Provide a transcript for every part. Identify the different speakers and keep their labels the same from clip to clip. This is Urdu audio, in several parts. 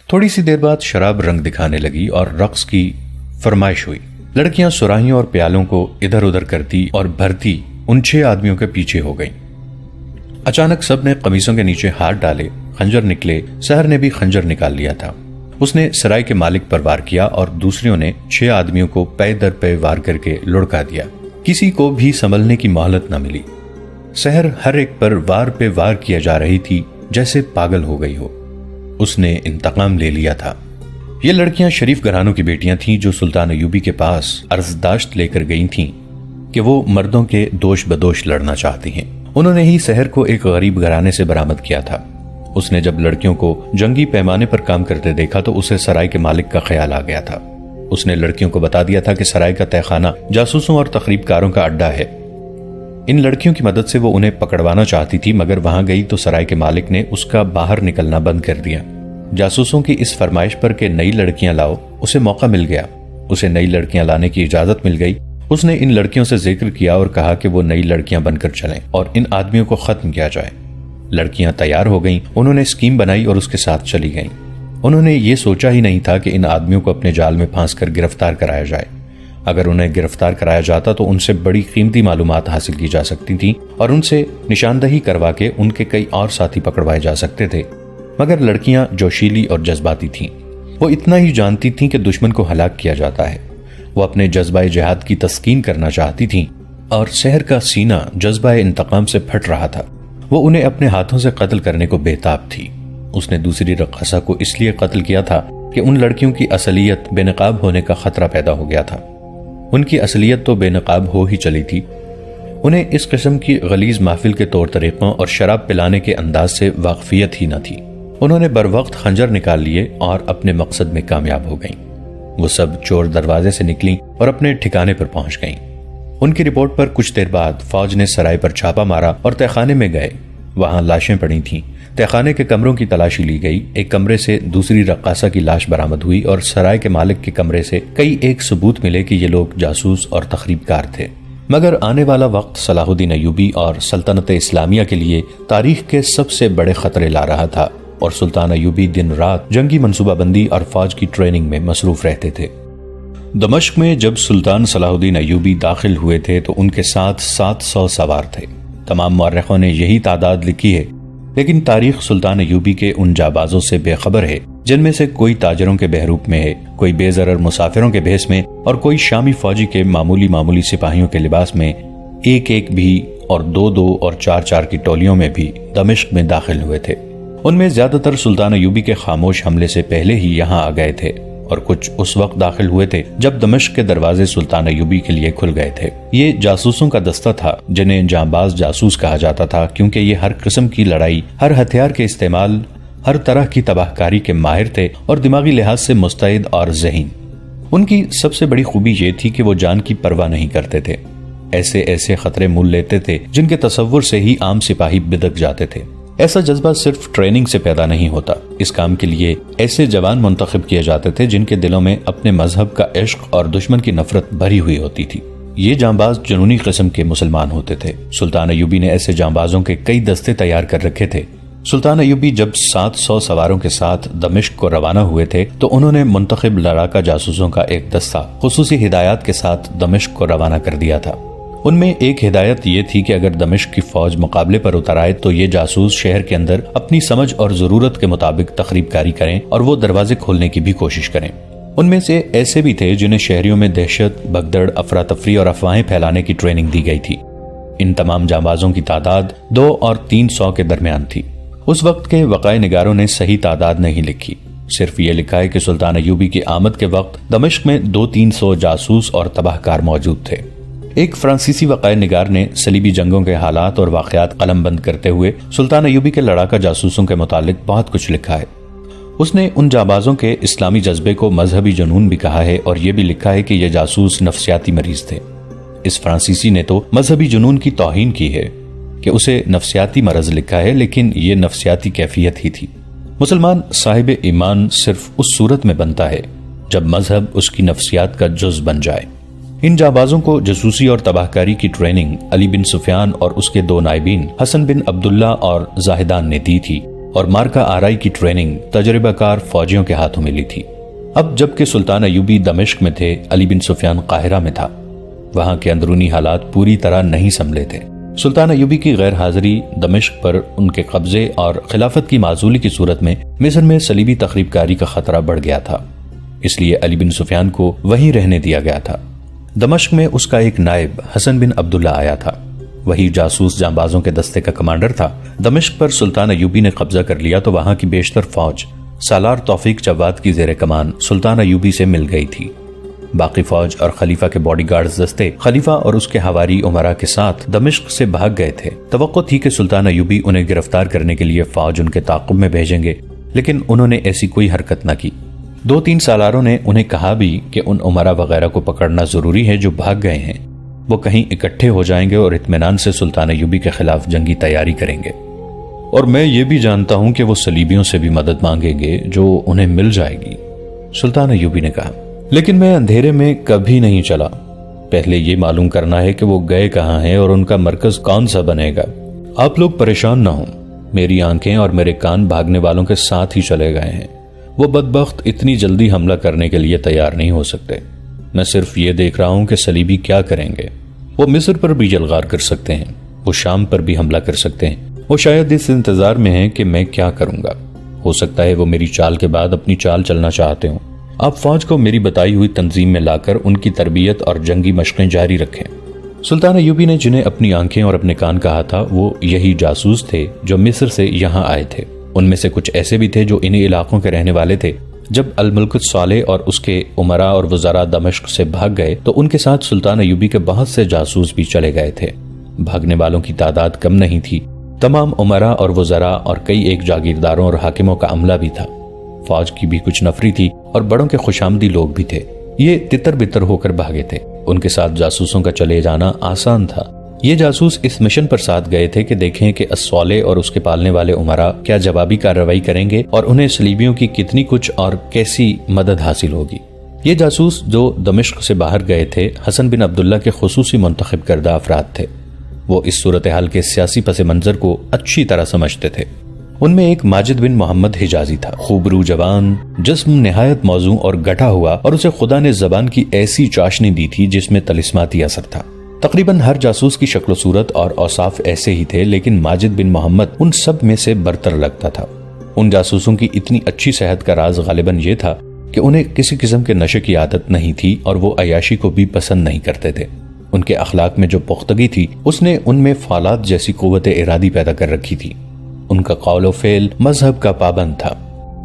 Speaker 1: تھوڑی سی دیر بعد شراب رنگ دکھانے لگی اور رقص کی فرمائش ہوئی۔ لڑکیاں سراہیوں اور پیالوں کو ادھر ادھر کرتی اور بھرتی ان 6 آدمیوں کے پیچھے ہو گئیں۔ اچانک سب نے قمیصوں کے نیچے ہاتھ ڈالے، خنجر نکلے۔ سحر نے بھی خنجر نکال لیا تھا۔ اس نے سرائے کے مالک پر وار کیا اور دوسریوں نے 6 آدمیوں کو پے در پے وار کر کے لڑکا دیا۔ کسی کو بھی سنبھلنے کی مہلت نہ ملی۔ سحر ہر ایک پر وار پہ وار کیا جا رہی تھی جیسے پاگل ہو گئی ہو۔ اس نے انتقام لے لیا تھا۔ یہ لڑکیاں شریف گھرانوں کی بیٹیاں تھیں جو سلطان ایوبی کے پاس عرضداشت لے کر گئی تھیں کہ وہ مردوں کے دوش بدوش لڑنا چاہتی ہیں۔ انہوں نے ہی سحر کو ایک غریب گھرانے سے برآمد کیا تھا۔ اس نے جب لڑکیوں کو جنگی پیمانے پر کام کرتے دیکھا تو اسے سرائے کے مالک کا خیال آ گیا تھا۔ اس نے لڑکیوں کو بتا دیا تھا کہ سرائے کا تہہ خانہ جاسوسوں اور تخریب کاروں کا اڈا ہے۔ ان لڑکیوں کی مدد سے وہ انہیں پکڑوانا چاہتی تھی، مگر وہاں گئی تو سرائے کے مالک نے اس کا باہر نکلنا بند کر دیا۔ جاسوسوں کی اس فرمائش پر کہ نئی لڑکیاں لاؤ، اسے موقع مل گیا۔ اسے نئی لڑکیاں لانے کی اجازت مل گئی۔ اس نے ان لڑکیوں سے ذکر کیا اور کہا کہ وہ نئی لڑکیاں بن کر چلیں اور ان آدمیوں کو ختم کیا جائے۔ لڑکیاں تیار ہو گئیں۔ انہوں نے اسکیم بنائی اور اس کے ساتھ چلی گئیں۔ انہوں نے یہ سوچا ہی نہیں تھا کہ ان آدمیوں کو اپنے جال میں پھانس کر گرفتار کرایا جائے۔ اگر انہیں گرفتار کرایا جاتا تو ان سے بڑی قیمتی معلومات حاصل کی جا سکتی تھیں اور ان سے نشاندہی کروا کے ان کے کئی اور ساتھی پکڑوائے جا سکتے تھے، مگر لڑکیاں جوشیلی اور جذباتی تھیں۔ وہ اتنا ہی جانتی تھیں کہ دشمن کو ہلاک کیا جاتا ہے۔ وہ اپنے جذبہ جہاد کی تسکین کرنا چاہتی تھیں اور سحر کا سینہ جذبہ انتقام سے پھٹ رہا تھا۔ وہ انہیں اپنے ہاتھوں سے قتل کرنے کو بےتاب تھی۔ اس نے دوسری رقاصہ کو اس لیے قتل کیا تھا کہ ان لڑکیوں کی اصلیت بے نقاب ہونے کا خطرہ پیدا ہو گیا تھا۔ ان کی اصلیت تو بے نقاب ہو ہی چلی تھی۔ انہیں اس قسم کی غلیظ محفل کے طور طریقوں اور شراب پلانے کے انداز سے واقفیت ہی نہ تھی۔ انہوں نے بروقت خنجر نکال لیے اور اپنے مقصد میں کامیاب ہو گئیں۔ وہ سب چور دروازے سے نکلیں اور اپنے ٹھکانے پر پہنچ گئیں۔ ان کی رپورٹ پر کچھ دیر بعد فوج نے سرائے پر چھاپا مارا اور تہخانے میں گئے۔ وہاں لاشیں پڑی تھیں۔ تہخانے کے کمروں کی تلاشی لی گئی۔ ایک کمرے سے دوسری رقاصہ کی لاش برآمد ہوئی اور سرائے کے مالک کے کمرے سے کئی ایک ثبوت ملے کہ یہ لوگ جاسوس اور تخریب کار تھے۔ مگر آنے والا وقت صلاح الدین ایوبی اور سلطنت اسلامیہ کے لیے تاریخ کے سب سے بڑے خطرے لا رہا تھا اور سلطان ایوبی دن رات جنگی منصوبہ بندی اور فوج کی ٹریننگ میں مصروف رہتے تھے۔ دمشق میں جب سلطان صلاح الدین ایوبی داخل ہوئے تھے تو ان کے ساتھ 700 سوار تھے۔ تمام مورخوں نے یہی تعداد لکھی ہے، لیکن تاریخ سلطان ایوبی کے ان جابازوں سے بے خبر ہے جن میں سے کوئی تاجروں کے بہروپ میں ہے، کوئی بے ضرر مسافروں کے بھیس میں اور کوئی شامی فوجی کے معمولی سپاہیوں کے لباس میں، ایک ایک بھی اور 2-2 اور 4-4 کی ٹولیوں میں بھی دمشق میں داخل ہوئے تھے۔ ان میں زیادہ تر سلطان ایوبی کے خاموش حملے سے پہلے ہی یہاں آ گئے تھے اور کچھ اس وقت داخل ہوئے تھے جب دمشق کے دروازے سلطان ایوبی کے لیے کھل گئے تھے۔ یہ جاسوسوں کا دستہ تھا جنہیں جانباز جاسوس کہا جاتا تھا، کیونکہ یہ ہر قسم کی لڑائی، ہر ہتھیار کے استعمال، ہر طرح کی تباہ کاری کے ماہر تھے اور دماغی لحاظ سے مستعد اور ذہین۔ ان کی سب سے بڑی خوبی یہ تھی کہ وہ جان کی پرواہ نہیں کرتے تھے۔ ایسے خطرے مول لیتے تھے جن کے تصور سے ہی عام سپاہی بدک جاتے تھے۔ ایسا جذبہ صرف ٹریننگ سے پیدا نہیں ہوتا۔ اس کام کے لیے ایسے جوان منتخب کیے جاتے تھے جن کے دلوں میں اپنے مذہب کا عشق اور دشمن کی نفرت بھری ہوئی ہوتی تھی۔ یہ جانباز جنونی قسم کے مسلمان ہوتے تھے۔ سلطان ایوبی نے ایسے جانبازوں کے کئی دستے تیار کر رکھے تھے۔ سلطان ایوبی جب 700 سواروں کے ساتھ دمشق کو روانہ ہوئے تھے تو انہوں نے منتخب لڑاکا جاسوسوں کا ایک دستہ خصوصی ہدایات کے ساتھ دمشق کو روانہ کر دیا تھا۔ ان میں ایک ہدایت یہ تھی کہ اگر دمشق کی فوج مقابلے پر اتر آئے تو یہ جاسوس شہر کے اندر اپنی سمجھ اور ضرورت کے مطابق تخریب کاری کریں اور وہ دروازے کھولنے کی بھی کوشش کریں۔ ان میں سے ایسے بھی تھے جنہیں شہریوں میں دہشت، بھگدڑ، افراتفری اور افواہیں پھیلانے کی ٹریننگ دی گئی تھی۔ ان تمام جانبازوں کی تعداد 200 اور 300 کے درمیان تھی۔ اس وقت کے وقائع نگاروں نے صحیح تعداد نہیں لکھی، صرف یہ لکھا ہے کہ سلطان ایوبی کی آمد کے وقت دمشق میں 200-300 جاسوس اور تباہ کار موجود تھے۔ ایک فرانسیسی وقائع نگار نے صلیبی جنگوں کے حالات اور واقعات قلم بند کرتے ہوئے سلطان ایوبی کے لڑاکا جاسوسوں کے متعلق بہت کچھ لکھا ہے۔ اس نے ان جانبازوں کے اسلامی جذبے کو مذہبی جنون بھی کہا ہے اور یہ بھی لکھا ہے کہ یہ جاسوس نفسیاتی مریض تھے۔ اس فرانسیسی نے تو مذہبی جنون کی توہین کی ہے کہ اسے نفسیاتی مرض لکھا ہے، لیکن یہ نفسیاتی کیفیت ہی تھی۔ مسلمان صاحب ایمان صرف اس صورت میں بنتا ہے جب مذہب اس کی نفسیات کا جز بن جائے۔ ان جانبازوں کو جاسوسی اور تباہ کاری کی ٹریننگ علی بن سفیان اور اس کے 2 نائبین حسن بن عبداللہ اور زاہدان نے دی تھی۔ اور مارکا آرائی کی ٹریننگ تجربہ کار فوجیوں کے ہاتھوں ملی تھی۔ اب جبکہ سلطان ایوبی دمشق میں تھے، علی بن سفیان قاہرہ میں تھا۔ وہاں کے اندرونی حالات پوری طرح نہیں سنبھلے تھے۔ سلطان ایوبی کی غیر حاضری دمشق پر ان کے قبضے اور خلافت کی معزولی کی صورت میں مصر میں صلیبی تخریب کاری کا خطرہ بڑھ گیا تھا، اس لیے علی بن سفیان کو وہیں رہنے دیا گیا تھا۔ دمشق میں اس کا ایک نائب حسن بن عبداللہ آیا تھا، وہی جاسوس جانبازوں کے دستے کا کمانڈر تھا۔ دمشق پر سلطان ایوبی نے قبضہ کر لیا تو وہاں کی بیشتر فوج سالار توفیق جواد کی زیر کمان سلطان ایوبی سے مل گئی تھی۔ باقی فوج اور خلیفہ کے باڈی گارڈز دستے خلیفہ اور اس کے حواری امراء کے ساتھ دمشق سے بھاگ گئے تھے۔ توقع تھی کہ سلطان ایوبی انہیں گرفتار کرنے کے لیے فوج ان کے تعاقب میں بھیجیں گے، لیکن انہوں نے ایسی کوئی حرکت نہ کی۔ 2-3 سالاروں نے انہیں کہا بھی کہ ان امراء وغیرہ کو پکڑنا ضروری ہے جو بھاگ گئے ہیں، وہ کہیں اکٹھے ہو جائیں گے اور اطمینان سے سلطان ایوبی کے خلاف جنگی تیاری کریں گے، اور میں یہ بھی جانتا ہوں کہ وہ صلیبیوں سے بھی مدد مانگیں گے جو انہیں مل جائے گی۔ سلطان ایوبی نے کہا، لیکن میں اندھیرے میں کبھی نہیں چلا، پہلے یہ معلوم کرنا ہے کہ وہ گئے کہاں ہیں اور ان کا مرکز کون سا بنے گا۔ آپ لوگ پریشان نہ ہوں، میری آنکھیں اور میرے کان بھاگنے والوں کے ساتھ ہی چلے گئے ہیں۔ وہ بدبخت اتنی جلدی حملہ کرنے کے لیے تیار نہیں ہو سکتے۔ میں صرف یہ دیکھ رہا ہوں کہ صلیبی کیا کریں گے۔ وہ مصر پر بھی یلغار کر سکتے ہیں، وہ شام پر بھی حملہ کر سکتے ہیں، وہ شاید اس انتظار میں ہیں کہ میں کیا کروں گا۔ ہو سکتا ہے وہ میری چال کے بعد اپنی چال چلنا چاہتے ہوں۔ آپ فوج کو میری بتائی ہوئی تنظیم میں لا کر ان کی تربیت اور جنگی مشقیں جاری رکھیں۔ سلطان ایوبی نے جنہیں اپنی آنکھیں اور اپنے کان کہا تھا وہ یہی جاسوس تھے جو مصر سے یہاں آئے تھے۔ ان میں سے کچھ ایسے بھی تھے جو انہی علاقوں کے رہنے والے تھے۔ جب الملک الصالح اور اس کے امراء اور وزراء دمشق سے بھاگ گئے تو ان کے ساتھ سلطان ایوبی کے بہت سے جاسوس بھی چلے گئے تھے۔ بھاگنے والوں کی تعداد کم نہیں تھی، تمام امراء اور وزراء اور کئی ایک جاگیرداروں اور حاکموں کا عملہ بھی تھا۔ فوج کی بھی کچھ نفری تھی اور بڑوں کے خوشامدی لوگ بھی تھے۔ یہ تتر بتر ہو کر بھاگے تھے۔ ان کے ساتھ جاسوسوں کا چلے جانا آسان تھا۔ یہ جاسوس اس مشن پر ساتھ گئے تھے کہ دیکھیں کہ الصالح اور اس کے پالنے والے امراء کیا جوابی کارروائی کریں گے اور انہیں صلیبیوں کی کتنی کچھ اور کیسی مدد حاصل ہوگی۔ یہ جاسوس جو دمشق سے باہر گئے تھے حسن بن عبداللہ کے خصوصی منتخب کردہ افراد تھے۔ وہ اس صورتحال کے سیاسی پس منظر کو اچھی طرح سمجھتے تھے۔ ان میں ایک ماجد بن محمد حجازی تھا، خوبرو جوان، جسم نہایت موزوں اور گٹھا ہوا، اور اسے خدا نے زبان کی ایسی چاشنی دی تھی جس میں طلسماتی اثر تھا۔ تقریباً ہر جاسوس کی شکل و صورت اور اوصاف ایسے ہی تھے، لیکن ماجد بن محمد ان سب میں سے برتر لگتا تھا۔ ان جاسوسوں کی اتنی اچھی صحت کا راز غالباً یہ تھا کہ انہیں کسی قسم کے نشے کی عادت نہیں تھی اور وہ عیاشی کو بھی پسند نہیں کرتے تھے۔ ان کے اخلاق میں جو پختگی تھی اس نے ان میں فالات جیسی قوت ارادی پیدا کر رکھی تھی۔ ان کا قول و فعل مذہب کا پابند تھا۔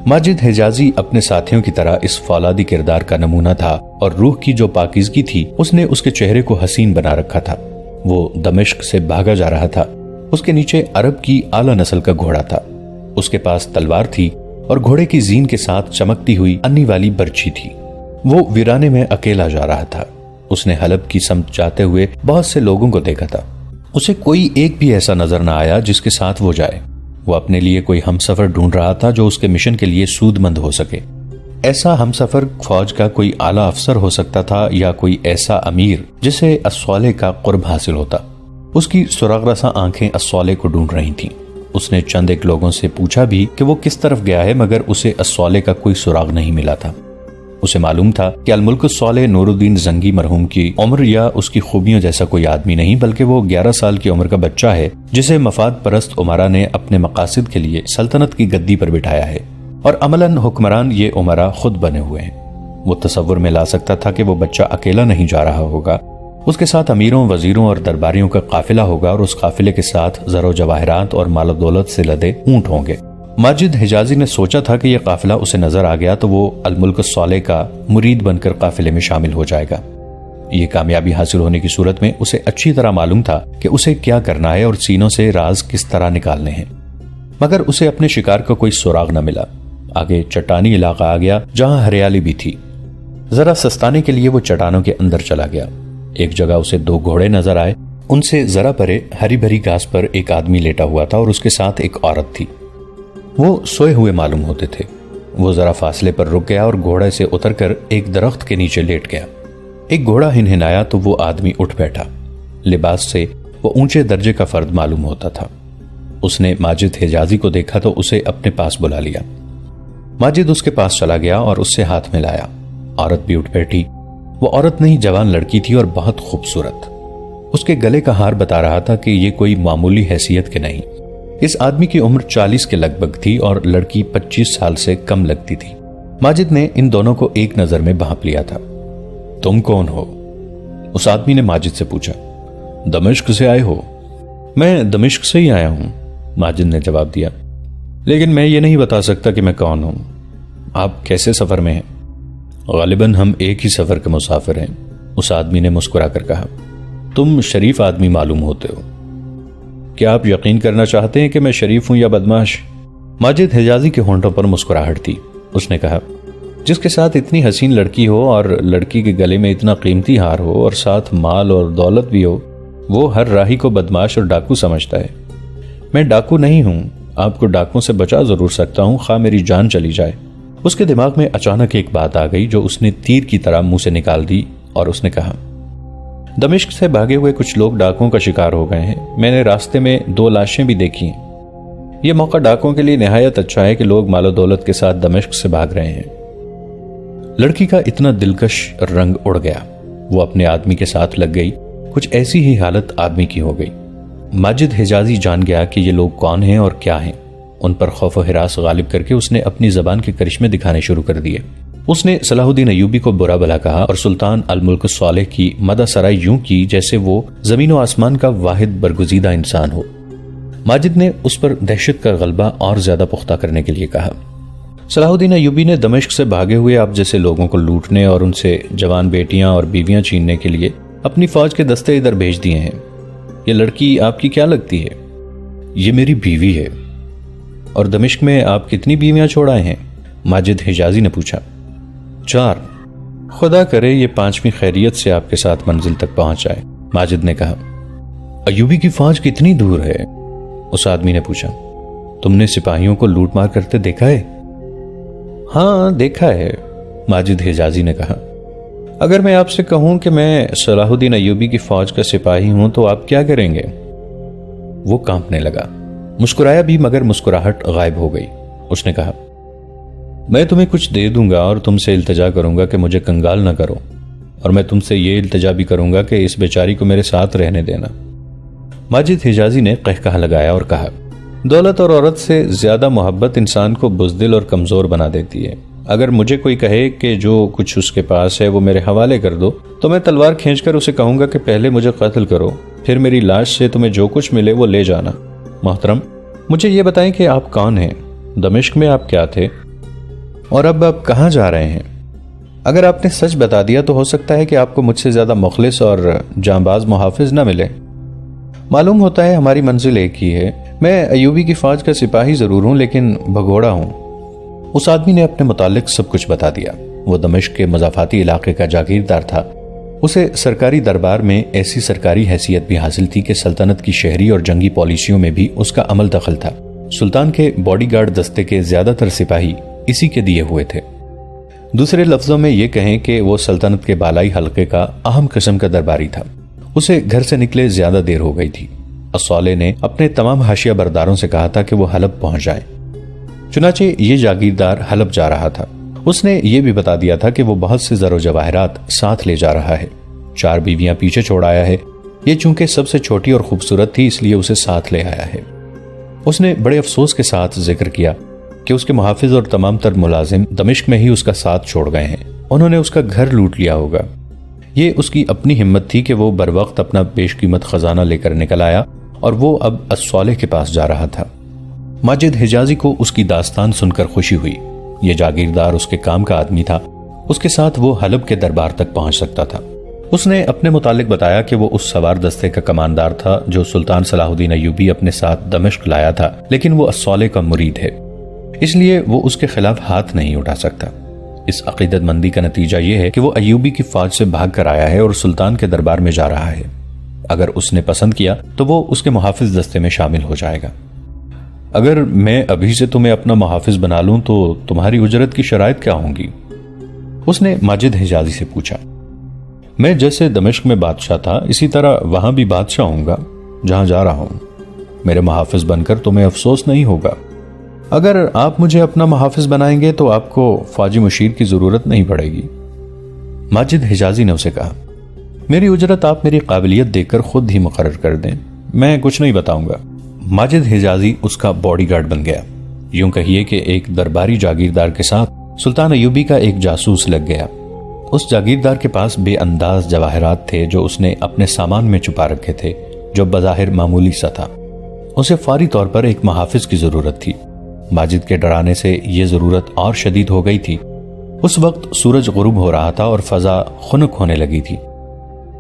Speaker 1: ماجد حجازی اپنے ساتھیوں کی طرح اس فولادی کردار کا نمونہ تھا اور روح کی جو پاکیزگی تھی اس نے اس کے چہرے کو حسین بنا رکھا تھا۔ وہ دمشق سے بھاگا جا رہا تھا۔ اس کے نیچے عرب کی اعلیٰ نسل کا گھوڑا تھا۔ اس کے پاس تلوار تھی اور گھوڑے کی زین کے ساتھ چمکتی ہوئی انی والی برچھی تھی۔ وہ ویرانے میں اکیلا جا رہا تھا۔ اس نے حلب کی سمت جاتے ہوئے بہت سے لوگوں کو دیکھا تھا۔ اسے کوئی ایک بھی ایسا نظر نہ آیا جس کے ساتھ وہ جائے۔ وہ اپنے لیے کوئی ہم سفر ڈھونڈ رہا تھا جو اس کے مشن کے لیے سود مند ہو سکے۔ ایسا ہم سفر فوج کا کوئی اعلیٰ افسر ہو سکتا تھا یا کوئی ایسا امیر جسے الصالح کا قرب حاصل ہوتا۔ اس کی سراغ رساں آنکھیں الصالح کو ڈھونڈ رہی تھیں۔ اس نے چند ایک لوگوں سے پوچھا بھی کہ وہ کس طرف گیا ہے، مگر اسے الصالح کا کوئی سراغ نہیں ملا تھا۔ اسے معلوم تھا کہ الملک الصالح نور الدین زنگی مرحوم کی عمر یا اس کی خوبیوں جیسا کوئی آدمی نہیں، بلکہ وہ 11 سال کی عمر کا بچہ ہے جسے مفاد پرست امراء نے اپنے مقاصد کے لیے سلطنت کی گدی پر بٹھایا ہے، اور عملاً حکمران یہ امراء خود بنے ہوئے ہیں۔ وہ تصور میں لا سکتا تھا کہ وہ بچہ اکیلا نہیں جا رہا ہوگا، اس کے ساتھ امیروں، وزیروں اور درباریوں کا قافلہ ہوگا، اور اس قافلے کے ساتھ زر و جواہرات اور مال و دولت سے لدے اونٹ ہوں گے۔ ماجد حجازی نے سوچا تھا کہ یہ قافلہ اسے نظر آ گیا تو وہ الملک الصالح کا مرید بن کر قافلے میں شامل ہو جائے گا۔ یہ کامیابی حاصل ہونے کی صورت میں اسے اچھی طرح معلوم تھا کہ اسے کیا کرنا ہے اور سینوں سے راز کس طرح نکالنے ہیں، مگر اسے اپنے شکار کا کوئی سراغ نہ ملا۔ آگے چٹانی علاقہ آ گیا جہاں ہریالی بھی تھی۔ ذرا سستانے کے لیے وہ چٹانوں کے اندر چلا گیا۔ ایک جگہ اسے 2 گھوڑے نظر آئے۔ ان سے ذرا پرے ہری بھری گھاس پر ایک آدمی لیٹا ہوا تھا اور اس کے ساتھ ایک عورت تھی۔ وہ سوئے ہوئے معلوم ہوتے تھے۔ وہ ذرا فاصلے پر رک گیا اور گھوڑے سے اتر کر ایک درخت کے نیچے لیٹ گیا۔ ایک گھوڑا ہنہنایا تو وہ آدمی اٹھ بیٹھا۔ لباس سے وہ اونچے درجے کا فرد معلوم ہوتا تھا۔ اس نے ماجد حجازی کو دیکھا تو اسے اپنے پاس بلا لیا۔ ماجد اس کے پاس چلا گیا اور اس سے ہاتھ ملایا۔ عورت بھی اٹھ بیٹھی۔ وہ عورت نہیں، جوان لڑکی تھی اور بہت خوبصورت۔ اس کے گلے کا ہار بتا رہا تھا کہ یہ کوئی معمولی حیثیت کے نہیں۔ اس آدمی کی عمر 40 کے لگ بھگ تھی اور لڑکی 25 سال سے کم لگتی تھی۔ ماجد نے ان دونوں کو ایک نظر میں بھانپ لیا تھا۔ تم کون ہو؟ اس آدمی نے ماجد سے پوچھا۔ دمشق سے آئے ہو؟ میں دمشق سے ہی آیا ہوں، ماجد نے جواب دیا، لیکن میں یہ نہیں بتا سکتا کہ میں کون ہوں۔ آپ کیسے سفر میں ہیں؟ غالباً ہم ایک ہی سفر کے مسافر ہیں، اس آدمی نے مسکرا کر کہا۔ تم شریف آدمی معلوم ہوتے ہو، کیا آپ یقین کرنا چاہتے ہیں کہ میں شریف ہوں یا بدمعاش؟ ماجد حجازی کے ہونٹوں پر مسکراہٹ تھی۔ اس نے کہا، جس کے ساتھ اتنی حسین لڑکی ہو اور لڑکی کے گلے میں اتنا قیمتی ہار ہو اور ساتھ مال اور دولت بھی ہو، وہ ہر راہی کو بدمعاش اور ڈاکو سمجھتا ہے۔ میں ڈاکو نہیں ہوں، آپ کو ڈاکوں سے بچا ضرور سکتا ہوں، خواہ میری جان چلی جائے۔ اس کے دماغ میں اچانک ایک بات آ گئی جو اس نے تیر کی طرح منہ سے نکال دی اور اس نے کہا، دمشق سے بھاگے ہوئے کچھ لوگ ڈاکوں کا شکار ہو گئے ہیں، میں نے راستے میں 2 لاشیں بھی دیکھی ہیں۔ یہ موقع ڈاکوں کے لیے نہایت اچھا ہے کہ لوگ مال و دولت کے ساتھ دمشق سے بھاگ رہے ہیں۔ لڑکی کا اتنا دلکش رنگ اڑ گیا، وہ اپنے آدمی کے ساتھ لگ گئی۔ کچھ ایسی ہی حالت آدمی کی ہو گئی۔ ماجد حجازی جان گیا کہ یہ لوگ کون ہیں اور کیا ہیں۔ ان پر خوف و ہراس غالب کر کے اس نے اپنی زبان کے کرشمے دکھانے شروع کر دیے۔ اس نے صلاح الدین ایوبی کو برا بھلا کہا اور سلطان الملک صالح کی مدح سرائی یوں کی جیسے وہ زمین و آسمان کا واحد برگزیدہ انسان ہو۔ ماجد نے اس پر دہشت کا غلبہ اور زیادہ پختہ کرنے کے لیے کہا، صلاح الدین ایوبی نے دمشق سے بھاگے ہوئے آپ جیسے لوگوں کو لوٹنے اور ان سے جوان بیٹیاں اور بیویاں چھیننے کے لیے اپنی فوج کے دستے ادھر بھیج دیے ہیں۔ یہ لڑکی آپ کی کیا لگتی ہے؟ یہ میری بیوی ہے۔ اور دمشق میں آپ کتنی بیویاں چھوڑ آئے ہیں؟ ماجد حجازی نے پوچھا۔ 4۔ خدا کرے یہ 5ویں خیریت سے آپ کے ساتھ منزل تک پہنچ جائے، ماجد نے کہا۔ ایوبی کی فوج کتنی دور ہے؟ اس آدمی نے پوچھا۔ تم نے سپاہیوں کو لوٹ مار کرتے دیکھا ہے؟ ہاں دیکھا ہے، ماجد حجازی نے کہا۔ اگر میں آپ سے کہوں کہ میں صلاح الدین ایوبی کی فوج کا سپاہی ہوں تو آپ کیا کریں گے؟ وہ کانپنے لگا، مسکرایا بھی مگر مسکراہٹ غائب ہو گئی۔ اس نے کہا، میں تمہیں کچھ دے دوں گا اور تم سے التجا کروں گا کہ مجھے کنگال نہ کرو، اور میں تم سے یہ التجا بھی کروں گا کہ اس بیچاری کو میرے ساتھ رہنے دینا۔ ماجد حجازی نے قہقہہ لگایا اور کہا، دولت اور عورت سے زیادہ محبت انسان کو بزدل اور کمزور بنا دیتی ہے۔ اگر مجھے کوئی کہے کہ جو کچھ اس کے پاس ہے وہ میرے حوالے کر دو تو میں تلوار کھینچ کر اسے کہوں گا کہ پہلے مجھے قتل کرو، پھر میری لاش سے تمہیں جو کچھ ملے وہ لے جانا۔ محترم، مجھے یہ بتائیں کہ آپ کون ہیں؟ دمشق میں آپ کیا تھے؟ اور اب آپ کہاں جا رہے ہیں؟ اگر آپ نے سچ بتا دیا تو ہو سکتا ہے کہ آپ کو مجھ سے زیادہ مخلص اور جانباز محافظ نہ ملے۔ معلوم ہوتا ہے ہماری منزل ایک ہی ہے۔ میں ایوبی کی فوج کا سپاہی ضرور ہوں لیکن بھگوڑا ہوں۔ اس آدمی نے اپنے متعلق سب کچھ بتا دیا۔ وہ دمشق کے مضافاتی علاقے کا جاگیردار تھا۔ اسے سرکاری دربار میں ایسی سرکاری حیثیت بھی حاصل تھی کہ سلطنت کی شہری اور جنگی پالیسیوں میں بھی اس کا عمل دخل تھا۔ سلطان کے باڈی گارڈ دستے کے زیادہ تر سپاہی اسی کے دیے ہوئے تھے۔ دوسرے لفظوں میں یہ کہیں کہ وہ سلطنت کے بالائی حلقے کا اہم قسم کا درباری تھا۔ اسے گھر سے نکلے زیادہ دیر ہو گئی تھی۔ الصالح نے اپنے تمام حاشیہ برداروں سے کہا تھا کہ وہ حلب پہنچ جائیں۔ چنانچہ یہ جاگیردار حلب جا رہا تھا۔ اس نے یہ بھی بتا دیا تھا کہ وہ بہت سے زر و جواہرات ساتھ لے جا رہا ہے۔ 4 بیویاں پیچھے چھوڑ آیا ہے۔ یہ چونکہ سب سے چھوٹی اور خوبصورت تھی اس لیے اسے ساتھ لے آیا ہے۔ اس نے بڑے افسوس کے ساتھ ذکر کیا کہ اس کے محافظ اور تمام تر ملازم دمشق میں ہی اس کا ساتھ چھوڑ گئے ہیں۔ انہوں نے اس کا گھر لوٹ لیا ہوگا۔ یہ اس کی اپنی ہمت تھی کہ وہ بروقت اپنا بیش قیمت خزانہ لے کر نکل آیا اور وہ اب الصالح کے پاس جا رہا تھا۔ ماجد حجازی کو اس کی داستان سن کر خوشی ہوئی۔ یہ جاگیردار اس کے کام کا آدمی تھا، اس کے ساتھ وہ حلب کے دربار تک پہنچ سکتا تھا۔ اس نے اپنے متعلق بتایا کہ وہ اس سوار دستے کا کماندار تھا جو سلطان صلاح الدین ایوبی اپنے ساتھ دمشق لایا تھا، لیکن وہ الصالح کا مرید ہے، اس لیے وہ اس کے خلاف ہاتھ نہیں اٹھا سکتا۔ اس عقیدت مندی کا نتیجہ یہ ہے کہ وہ ایوبی کی فوج سے بھاگ کر آیا ہے اور سلطان کے دربار میں جا رہا ہے۔ اگر اس نے پسند کیا تو وہ اس کے محافظ دستے میں شامل ہو جائے گا۔ اگر میں ابھی سے تمہیں اپنا محافظ بنا لوں تو تمہاری اجرت کی شرائط کیا ہوں گی؟ اس نے ماجد حجازی سے پوچھا۔ میں جیسے دمشق میں بادشاہ تھا اسی طرح وہاں بھی بادشاہ ہوں گا جہاں جا رہا ہوں۔ میرے محافظ بن کر تمہیں افسوس نہیں ہوگا۔ اگر آپ مجھے اپنا محافظ بنائیں گے تو آپ کو فوجی مشیر کی ضرورت نہیں پڑے گی۔ ماجد حجازی نے اسے کہا، میری اجرت آپ میری قابلیت دیکھ کر خود ہی مقرر کر دیں، میں کچھ نہیں بتاؤں گا۔ ماجد حجازی اس کا باڈی گارڈ بن گیا۔ یوں کہیے کہ ایک درباری جاگیردار کے ساتھ سلطان ایوبی کا ایک جاسوس لگ گیا۔ اس جاگیردار کے پاس بے انداز جواہرات تھے جو اس نے اپنے سامان میں چھپا رکھے تھے، جو بظاہر معمولی سا تھا۔ اسے فوری طور پر ایک محافظ کی ضرورت تھی۔ ماجد کے ڈرانے سے یہ ضرورت اور شدید ہو گئی تھی۔ اس وقت سورج غروب ہو رہا تھا اور فضا خنک ہونے لگی تھی۔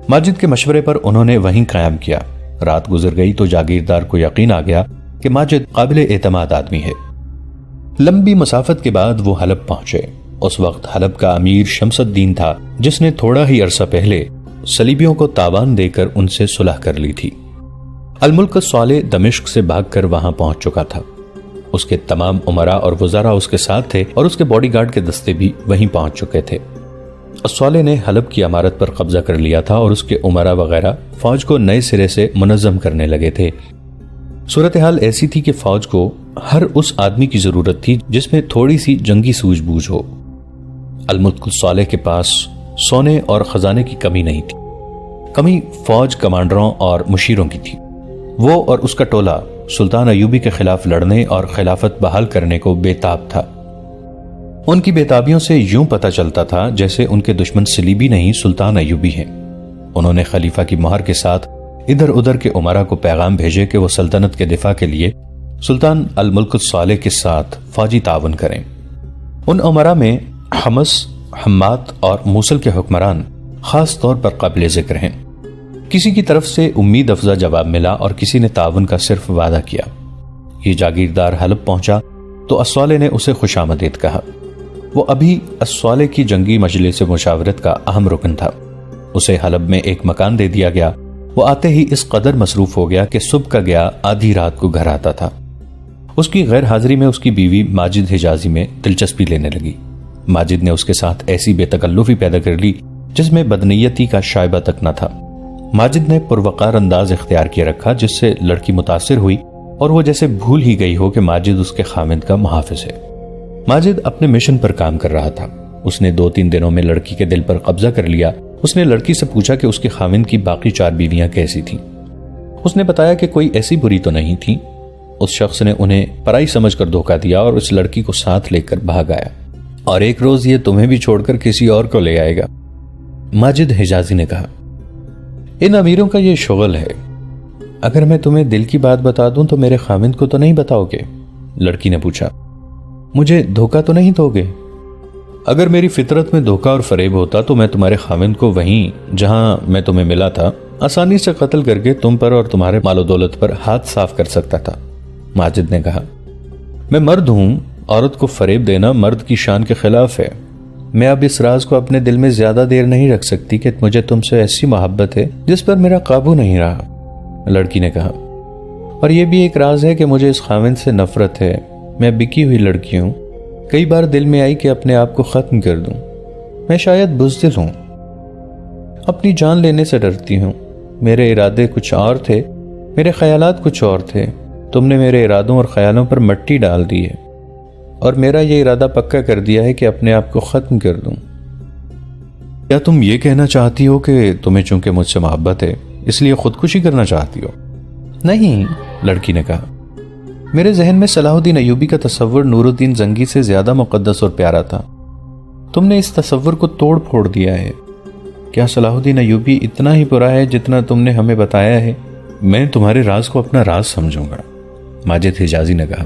Speaker 1: ماجد کے مشورے پر انہوں نے وہیں قیام کیا۔ رات گزر گئی تو جاگیردار کو یقین آ گیا کہ ماجد قابل اعتماد آدمی ہے۔ لمبی مسافت کے بعد وہ حلب پہنچے۔ اس وقت حلب کا امیر شمس الدین تھا، جس نے تھوڑا ہی عرصہ پہلے صلیبیوں کو تاوان دے کر ان سے صلح کر لی تھی۔ الملک الصالح دمشق سے بھاگ کر وہاں پہنچ چکا تھا۔ اس کے تمام امراء اور وزراء اس کے ساتھ تھے اور اس کے باڈی گارڈ کے دستے بھی وہیں پہنچ چکے تھے۔ الصالح نے حلب کی عمارت پر قبضہ کر لیا تھا اور اس کے امراء وغیرہ فوج کو نئے سرے سے منظم کرنے لگے تھے۔ صورتحال ایسی تھی کہ فوج کو ہر اس آدمی کی ضرورت تھی جس میں تھوڑی سی جنگی سوجھ بوجھ ہو۔ الملک الصالح کے پاس سونے اور خزانے کی کمی نہیں تھی، کمی فوج کمانڈروں اور مشیروں کی تھی۔ وہ اور اس کا ٹولہ سلطان ایوبی کے خلاف لڑنے اور خلافت بحال کرنے کو بے تاب تھا۔ ان کی بے تابیوں سے یوں پتہ چلتا تھا جیسے ان کے دشمن صلیبی نہیں سلطان ایوبی ہیں۔ انہوں نے خلیفہ کی مہر کے ساتھ ادھر ادھر کے امراء کو پیغام بھیجے کہ وہ سلطنت کے دفاع کے لیے سلطان الملک الصالح کے ساتھ فوجی تعاون کریں۔ ان امراء میں حمص، حمات اور موصل کے حکمران خاص طور پر قابل ذکر ہیں۔ کسی کی طرف سے امید افزا جواب ملا اور کسی نے تعاون کا صرف وعدہ کیا۔ یہ جاگیردار حلب پہنچا تو الصالح نے اسے خوش آمدید کہا۔ وہ ابھی الصالح کی جنگی مجلس مشاورت کا اہم رکن تھا۔ اسے حلب میں ایک مکان دے دیا گیا۔ وہ آتے ہی اس قدر مصروف ہو گیا کہ صبح کا گیا آدھی رات کو گھر آتا تھا۔ اس کی غیر حاضری میں اس کی بیوی ماجد حجازی میں دلچسپی لینے لگی۔ ماجد نے اس کے ساتھ ایسی بے تکلفی پیدا کر لی جس میں بدنیتی کا شائبہ تک نہ تھا۔ ماجد نے پروقار انداز اختیار کیے رکھا جس سے لڑکی متاثر ہوئی اور وہ جیسے بھول ہی گئی ہو کہ ماجد اس کے خاوند کا محافظ ہے۔ ماجد اپنے مشن پر کام کر رہا تھا۔ اس نے 2-3 دنوں میں لڑکی کے دل پر قبضہ کر لیا۔ اس نے لڑکی سے پوچھا کہ اس کے خاوند کی باقی 4 بیویاں کیسی تھیں۔ اس نے بتایا کہ کوئی ایسی بری تو نہیں تھی۔ اس شخص نے انہیں پرائی سمجھ کر دھوکہ دیا اور اس لڑکی کو ساتھ لے کر بھاگ آیا، اور ایک روز یہ تمہیں بھی چھوڑ کر کسی اور کو لے آئے گا۔ ماجد حجازی نے کہا، ان امیروں کا یہ شغل ہے۔ اگر میں تمہیں دل کی بات بتا دوں تو میرے خاوند کو تو نہیں بتاؤ گے؟ لڑکی نے پوچھا۔ مجھے دھوکہ تو نہیں دو گے؟ اگر میری فطرت میں دھوکہ اور فریب ہوتا تو میں تمہارے خاوند کو وہیں جہاں میں تمہیں ملا تھا آسانی سے قتل کر کے تم پر اور تمہارے مال و دولت پر ہاتھ صاف کر سکتا تھا۔ ماجد نے کہا، میں مرد ہوں، عورت کو فریب دینا مرد کی شان کے خلاف ہے۔ میں اب اس راز کو اپنے دل میں زیادہ دیر نہیں رکھ سکتی کہ مجھے تم سے ایسی محبت ہے جس پر میرا قابو نہیں رہا۔ لڑکی نے کہا، اور یہ بھی ایک راز ہے کہ مجھے اس خاوند سے نفرت ہے۔ میں بکی ہوئی لڑکی ہوں، کئی بار دل میں آئی کہ اپنے آپ کو ختم کر دوں۔ میں شاید بزدل ہوں، اپنی جان لینے سے ڈرتی ہوں۔ میرے ارادے کچھ اور تھے، میرے خیالات کچھ اور تھے۔ تم نے میرے ارادوں اور خیالوں پر مٹی ڈال دی ہے اور میرا یہ ارادہ پکا کر دیا ہے کہ اپنے آپ کو ختم کر دوں۔ کیا تم یہ کہنا چاہتی ہو کہ تمہیں چونکہ مجھ سے محبت ہے اس لیے خودکشی کرنا چاہتی ہو؟ نہیں، لڑکی نے کہا، میرے ذہن میں صلاح الدین ایوبی کا تصور نور الدین زنگی سے زیادہ مقدس اور پیارا تھا۔ تم نے اس تصور کو توڑ پھوڑ دیا ہے۔ کیا صلاح الدین ایوبی اتنا ہی برا ہے جتنا تم نے ہمیں بتایا ہے؟ میں تمہارے راز کو اپنا راز سمجھوں گا، ماجد حجازی نے کہا۔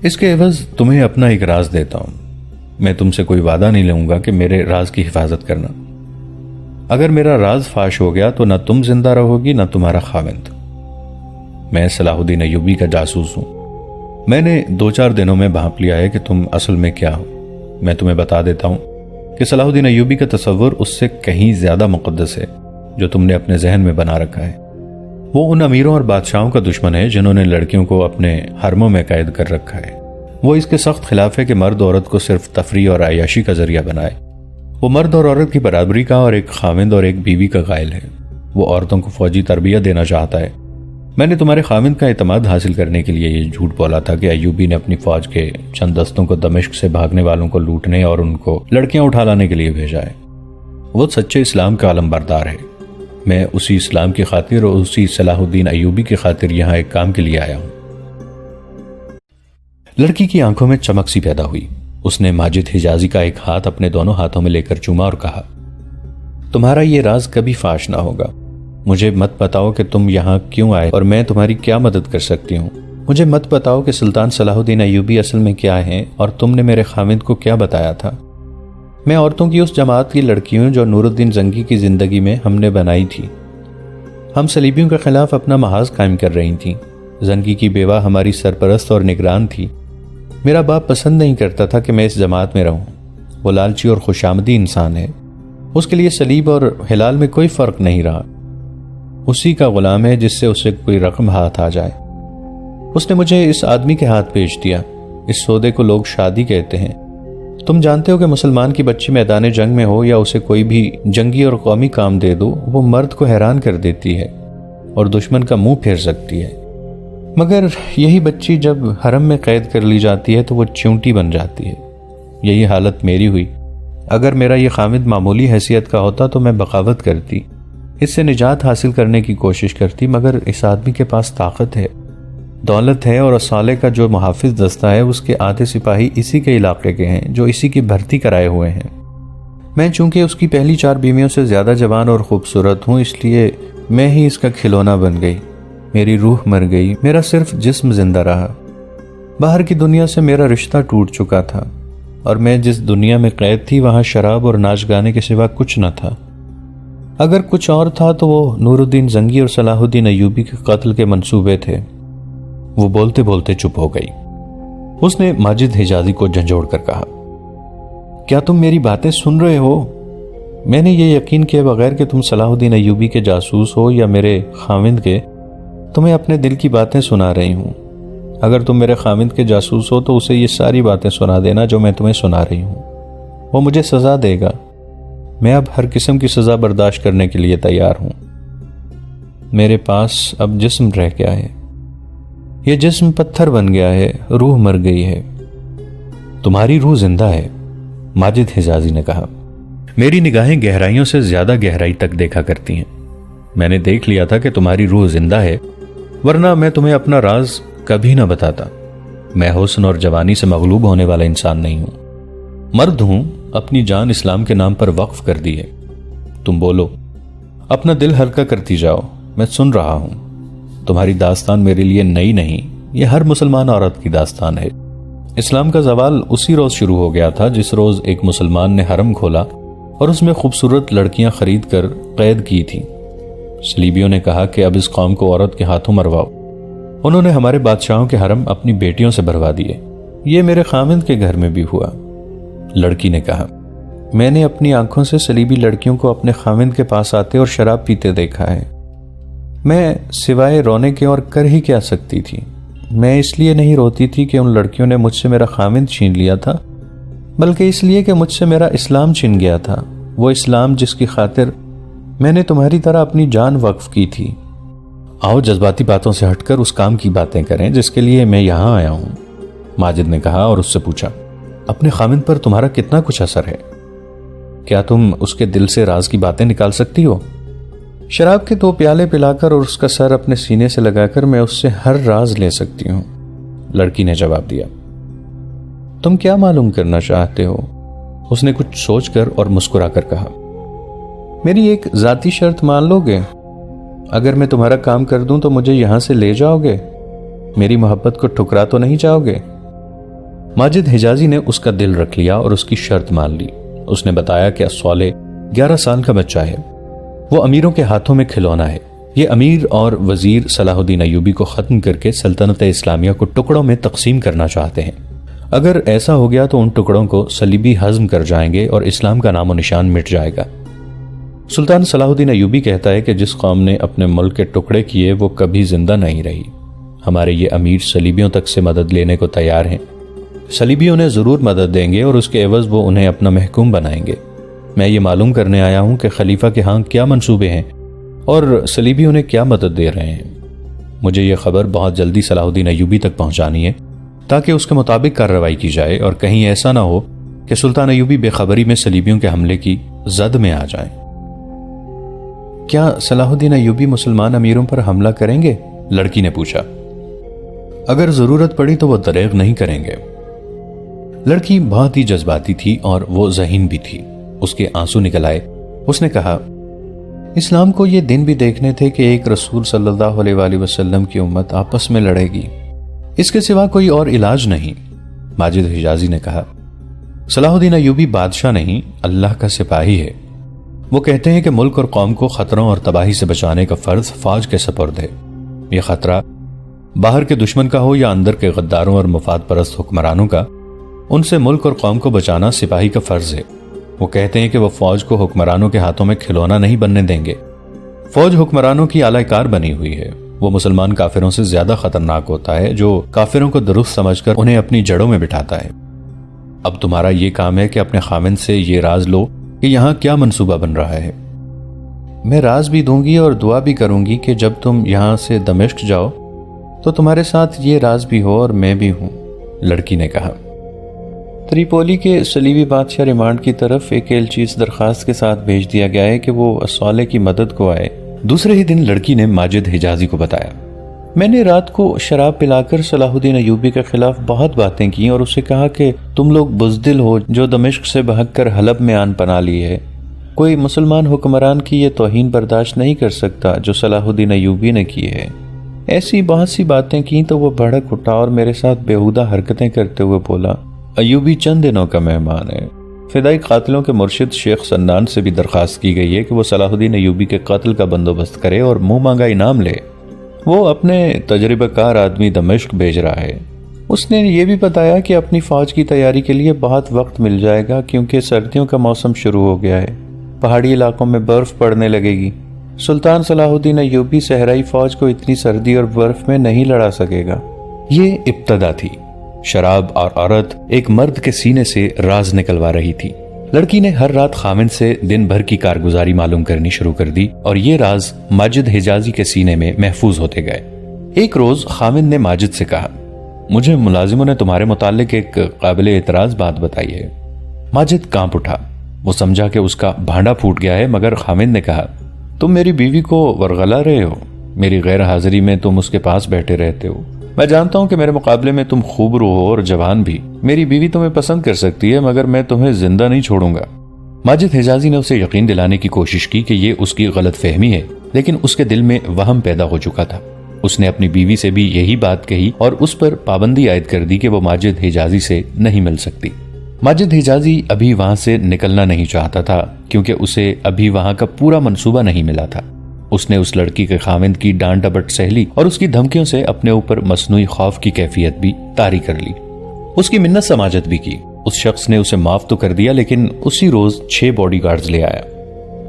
Speaker 1: اس کے عوض تمہیں اپنا ایک راز دیتا ہوں۔ میں تم سے کوئی وعدہ نہیں لوں گا کہ میرے راز کی حفاظت کرنا۔ اگر میرا راز فاش ہو گیا تو نہ تم زندہ رہو گی نہ تمہارا خاوند۔ میں صلاح الدین ایوبی کا جاسوس ہوں۔ میں نے 2-4 دنوں میں بھانپ لیا ہے کہ تم اصل میں کیا ہو۔ میں تمہیں بتا دیتا ہوں کہ صلاح الدین ایوبی کا تصور اس سے کہیں زیادہ مقدس ہے جو تم نے اپنے ذہن میں بنا رکھا ہے۔ وہ ان امیروں اور بادشاہوں کا دشمن ہے جنہوں نے لڑکیوں کو اپنے حرموں میں قید کر رکھا ہے۔ وہ اس کے سخت خلاف ہے کہ مرد عورت کو صرف تفریح اور عیاشی کا ذریعہ بنائے۔ وہ مرد اور عورت کی برابری کا اور ایک خاوند اور ایک بیوی کا قائل ہے۔ وہ عورتوں کو فوجی تربیت دینا چاہتا ہے۔ میں نے تمہارے خاوند کا اعتماد حاصل کرنے کے لیے یہ جھوٹ بولا تھا کہ ایوبی نے اپنی فوج کے چند دستوں کو دمشق سے بھاگنے والوں کو لوٹنے اور ان کو لڑکیاں اٹھا لانے کے لیے بھیجا ہے۔ وہ سچے اسلام کا علم بردار ہے۔ میں اسی اسلام کی خاطر اور اسی صلاح الدین ایوبی کی خاطر یہاں ایک کام کے لیے آیا ہوں۔ لڑکی کی آنکھوں میں چمک سی پیدا ہوئی۔ اس نے ماجد حجازی کا ایک ہاتھ اپنے دونوں ہاتھوں میں لے کر چوما اور کہا، تمہارا یہ راز کبھی فاش نہ ہوگا۔ مجھے مت بتاؤ کہ تم یہاں کیوں آئے اور میں تمہاری کیا مدد کر سکتی ہوں۔ مجھے مت بتاؤ کہ سلطان صلاح الدین ایوبی اصل میں کیا ہیں اور تم نے میرے خاوند کو کیا بتایا تھا۔ میں عورتوں کی اس جماعت کی لڑکی ہوں جو نور الدین زنگی کی زندگی میں ہم نے بنائی تھی۔ ہم صلیبیوں کے خلاف اپنا محاذ قائم کر رہی تھیں۔ زنگی کی بیوہ ہماری سرپرست اور نگران تھی۔ میرا باپ پسند نہیں کرتا تھا کہ میں اس جماعت میں رہوں۔ وہ لالچی اور خوشامدی انسان ہے۔ اس کے لیے صلیب اور ہلال میں کوئی فرق نہیں رہا۔ اسی کا غلام ہے جس سے اسے کوئی رقم ہاتھ آ جائے۔ اس نے مجھے اس آدمی کے ہاتھ بھیج دیا۔ اس سودے کو لوگ شادی کہتے ہیں۔ تم جانتے ہو کہ مسلمان کی بچی میدان جنگ میں ہو یا اسے کوئی بھی جنگی اور قومی کام دے دو، وہ مرد کو حیران کر دیتی ہے اور دشمن کا منہ پھیر سکتی ہے، مگر یہی بچی جب حرم میں قید کر لی جاتی ہے تو وہ چونٹی بن جاتی ہے۔ یہی حالت میری ہوئی۔ اگر میرا یہ خاوند معمولی حیثیت کا ہوتا تو میں بغاوت کرتی، اس سے نجات حاصل کرنے کی کوشش کرتی، مگر اس آدمی کے پاس طاقت ہے، دولت ہے، اور اسالے کا جو محافظ دستہ ہے اس کے آدھے سپاہی اسی کے علاقے کے ہیں جو اسی کی بھرتی کرائے ہوئے ہیں۔ میں چونکہ اس کی پہلی 4 بیویوں سے زیادہ جوان اور خوبصورت ہوں، اس لیے میں ہی اس کا کھلونا بن گئی۔ میری روح مر گئی، میرا صرف جسم زندہ رہا۔ باہر کی دنیا سے میرا رشتہ ٹوٹ چکا تھا، اور میں جس دنیا میں قید تھی وہاں شراب اور ناچ گانے کے سوا کچھ نہ تھا۔ اگر کچھ اور تھا تو وہ نور الدین زنگی اور صلاح الدین ایوبی کے قتل کے منصوبے تھے۔ وہ بولتے بولتے چپ ہو گئی۔ اس نے ماجد حجازی کو جھنجھوڑ کر کہا، کیا تم میری باتیں سن رہے ہو؟ میں نے یہ یقین کیے بغیر کہ تم صلاح الدین ایوبی کے جاسوس ہو یا میرے خاوند کے، تمہیں اپنے دل کی باتیں سنا رہی ہوں۔ اگر تم میرے خاوند کے جاسوس ہو تو اسے یہ ساری باتیں سنا دینا جو میں تمہیں سنا رہی ہوں۔ وہ مجھے سزا دے گا۔ میں اب ہر قسم کی سزا برداشت کرنے کے لیے تیار ہوں۔ میرے پاس اب جسم رہ گیا ہے، یہ جسم پتھر بن گیا ہے، روح مر گئی ہے۔ تمہاری روح زندہ ہے، ماجد حجازی نے کہا۔ میری نگاہیں گہرائیوں سے زیادہ گہرائی تک دیکھا کرتی ہیں۔ میں نے دیکھ لیا تھا کہ تمہاری روح زندہ ہے، ورنہ میں تمہیں اپنا راز کبھی نہ بتاتا۔ میں حسن اور جوانی سے مغلوب ہونے والا انسان نہیں ہوں، مرد ہوں، اپنی جان اسلام کے نام پر وقف کر دی ہے۔ تم بولو، اپنا دل ہلکا کرتی جاؤ، میں سن رہا ہوں۔ تمہاری داستان میرے لیے نئی نہیں، یہ ہر مسلمان عورت کی داستان ہے۔ اسلام کا زوال اسی روز شروع ہو گیا تھا جس روز ایک مسلمان نے حرم کھولا اور اس میں خوبصورت لڑکیاں خرید کر قید کی تھیں۔ صلیبیوں نے کہا کہ اب اس قوم کو عورت کے ہاتھوں مرواؤ۔ انہوں نے ہمارے بادشاہوں کے حرم اپنی بیٹیوں سے بھروا دیے۔ یہ میرے خاوند کے گھر میں بھی ہوا۔ لڑکی نے کہا، میں نے اپنی آنکھوں سے صلیبی لڑکیوں کو اپنے خاوند کے پاس آتے اور شراب پیتے دیکھا ہے۔ میں سوائے رونے کے اور کر ہی کیا سکتی تھی؟ میں اس لیے نہیں روتی تھی کہ ان لڑکیوں نے مجھ سے میرا خاوند چھین لیا تھا، بلکہ اس لیے کہ مجھ سے میرا اسلام چھن گیا تھا، وہ اسلام جس کی خاطر میں نے تمہاری طرح اپنی جان وقف کی تھی۔ آؤ جذباتی باتوں سے ہٹ کر اس کام کی باتیں کریں جس کے لیے میں یہاں آیا ہوں، ماجد نے کہا اور اس سے پوچھا، اپنے خاوند پر تمہارا کتنا کچھ اثر ہے؟ کیا تم اس کے دل سے راز کی باتیں نکال سکتی ہو؟ شراب کے 2 پیالے پلا کر اور اس کا سر اپنے سینے سے لگا کر میں اس سے ہر راز لے سکتی ہوں، لڑکی نے جواب دیا۔ تم کیا معلوم کرنا چاہتے ہو؟ اس نے کچھ سوچ کر اور مسکرا کر کہا، میری ایک ذاتی شرط مان لو گے؟ اگر میں تمہارا کام کر دوں تو مجھے یہاں سے لے جاؤ گے؟ میری محبت کو ٹھکرا تو نہیں جاؤ گے؟ ماجد حجازی نے اس کا دل رکھ لیا اور اس کی شرط مان لی۔ اس نے بتایا کہ صالح 11 سال کا بچہ ہے، وہ امیروں کے ہاتھوں میں کھلونا ہے۔ یہ امیر اور وزیر صلاح الدین ایوبی کو ختم کر کے سلطنت اسلامیہ کو ٹکڑوں میں تقسیم کرنا چاہتے ہیں۔ اگر ایسا ہو گیا تو ان ٹکڑوں کو صلیبی ہضم کر جائیں گے اور اسلام کا نام و نشان مٹ جائے گا۔ سلطان صلاح الدین ایوبی کہتا ہے کہ جس قوم نے اپنے ملک کے ٹکڑے کیے وہ کبھی زندہ نہیں رہی۔ ہمارے یہ امیر صلیبیوں تک سے مدد لینے کو تیار ہیں۔ صلیبی انہیں ضرور مدد دیں گے اور اس کے عوض وہ انہیں اپنا محکوم بنائیں گے۔ میں یہ معلوم کرنے آیا ہوں کہ خلیفہ کے ہاں کیا منصوبے ہیں اور صلیبی انہیں کیا مدد دے رہے ہیں۔ مجھے یہ خبر بہت جلدی صلاح الدین ایوبی تک پہنچانی ہے تاکہ اس کے مطابق کارروائی کی جائے اور کہیں ایسا نہ ہو کہ سلطان ایوبی بے خبری میں صلیبیوں کے حملے کی زد میں آ جائیں۔ کیا صلاح الدین ایوبی مسلمان امیروں پر حملہ کریں گے؟ لڑکی نے پوچھا۔ اگر ضرورت پڑی تو وہ دریغ نہیں کریں گے۔ لڑکی بہت ہی جذباتی تھی اور وہ ذہین بھی تھی۔ اس کے آنسو نکل آئے۔ اس نے کہا، اسلام کو یہ دن بھی دیکھنے تھے کہ ایک رسول صلی اللہ علیہ وآلہ وسلم کی امت آپس میں لڑے گی، اس کے سوا کوئی اور علاج نہیں۔ ماجد حجازی نے کہا، صلاح الدین ایوبی بادشاہ نہیں، اللہ کا سپاہی ہے۔ وہ کہتے ہیں کہ ملک اور قوم کو خطروں اور تباہی سے بچانے کا فرض فوج کے سپرد ہے۔ یہ خطرہ باہر کے دشمن کا ہو یا اندر کے غداروں اور مفاد پرست حکمرانوں کا، ان سے ملک اور قوم کو بچانا سپاہی کا فرض ہے۔ وہ کہتے ہیں کہ وہ فوج کو حکمرانوں کے ہاتھوں میں کھلونا نہیں بننے دیں گے۔ فوج حکمرانوں کی اعلی کار بنی ہوئی ہے۔ وہ مسلمان کافروں سے زیادہ خطرناک ہوتا ہے جو کافروں کو درست سمجھ کر انہیں اپنی جڑوں میں بٹھاتا ہے۔ اب تمہارا یہ کام ہے کہ اپنے خامند سے یہ راز لو کہ یہاں کیا منصوبہ بن رہا ہے۔ میں راز بھی دوں گی اور دعا بھی کروں گی کہ جب تم یہاں سے دمشق جاؤ تو تمہارے ساتھ یہ راز بھی ہو اور میں بھی ہوں، لڑکی نے کہا۔ تریپولی کے صلیبی بادشاہ ریمانڈ کی طرف ایک ایلچی اس درخواست کے ساتھ بھیج دیا گیا ہے کہ وہ صالح کی مدد کو آئے۔ دوسرے ہی دن لڑکی نے ماجد حجازی کو بتایا، میں نے رات کو شراب پلا کر صلاح الدین ایوبی کے خلاف بہت باتیں کی اور اسے کہا کہ تم لوگ بزدل ہو جو دمشق سے بھگ کر حلب میں آن پناہ لی ہے۔ کوئی مسلمان حکمران کی یہ توہین برداشت نہیں کر سکتا جو صلاح الدین ایوبی نے کی ہے۔ ایسی بہت سی باتیں کی تو وہ بھڑک اٹھا اور میرے ساتھ بیہودہ حرکتیں کرتے ہوئے بولا، ایوبی چند دنوں کا مہمان ہے۔ فدائی قاتلوں کے مرشد شیخ سنان سے بھی درخواست کی گئی ہے کہ وہ صلاح الدین ایوبی کے قتل کا بندوبست کرے اور منہ مانگا انعام لے۔ وہ اپنے تجربہ کار آدمی دمشق بھیج رہا ہے۔ اس نے یہ بھی بتایا کہ اپنی فوج کی تیاری کے لیے بہت وقت مل جائے گا کیونکہ سردیوں کا موسم شروع ہو گیا ہے، پہاڑی علاقوں میں برف پڑنے لگے گی۔ سلطان صلاح الدین ایوبی صحرائی فوج کو اتنی سردی اور برف میں نہیں لڑا سکے گا۔ یہ ابتدا تھی۔ شراب اور عورت ایک مرد کے سینے سے راز نکلوا رہی تھی۔ لڑکی نے ہر رات خامند سے دن بھر کی کارگزاری معلوم کرنی شروع کر دی اور یہ راز ماجد حجازی کے سینے میں محفوظ ہوتے گئے۔ ایک روز خامند نے ماجد سے کہا، مجھے ملازموں نے تمہارے متعلق ایک قابل اعتراض بات بتائی ہے۔ ماجد کانپ اٹھا۔ وہ سمجھا کہ اس کا بھانڈا پھوٹ گیا ہے، مگر خامند نے کہا، تم میری بیوی کو ورغلا رہے ہو۔ میری غیر حاضری میں تم اس کے پاس بیٹھے رہتے ہو۔ میں جانتا ہوں کہ میرے مقابلے میں تم خوبرو ہو اور جوان بھی۔ میری بیوی تمہیں پسند کر سکتی ہے مگر میں تمہیں زندہ نہیں چھوڑوں گا۔ ماجد حجازی نے اسے یقین دلانے کی کوشش کی کہ یہ اس کی غلط فہمی ہے، لیکن اس کے دل میں وہم پیدا ہو چکا تھا۔ اس نے اپنی بیوی سے بھی یہی بات کہی اور اس پر پابندی عائد کر دی کہ وہ ماجد حجازی سے نہیں مل سکتی۔ ماجد حجازی ابھی وہاں سے نکلنا نہیں چاہتا تھا کیونکہ اسے ابھی وہاں کا پورا منصوبہ نہیں ملا تھا۔ اس نے اس لڑکی کے خاوند کی ڈانٹ ڈپٹ سہ لی اور اس کی دھمکیوں سے اپنے اوپر مصنوعی خوف کی کیفیت بھی طاری کر لی۔ اس کی منت سماجت بھی کی۔ اس شخص نے اسے معاف تو کر دیا لیکن اسی روز 6 باڈی گارڈز لے آیا۔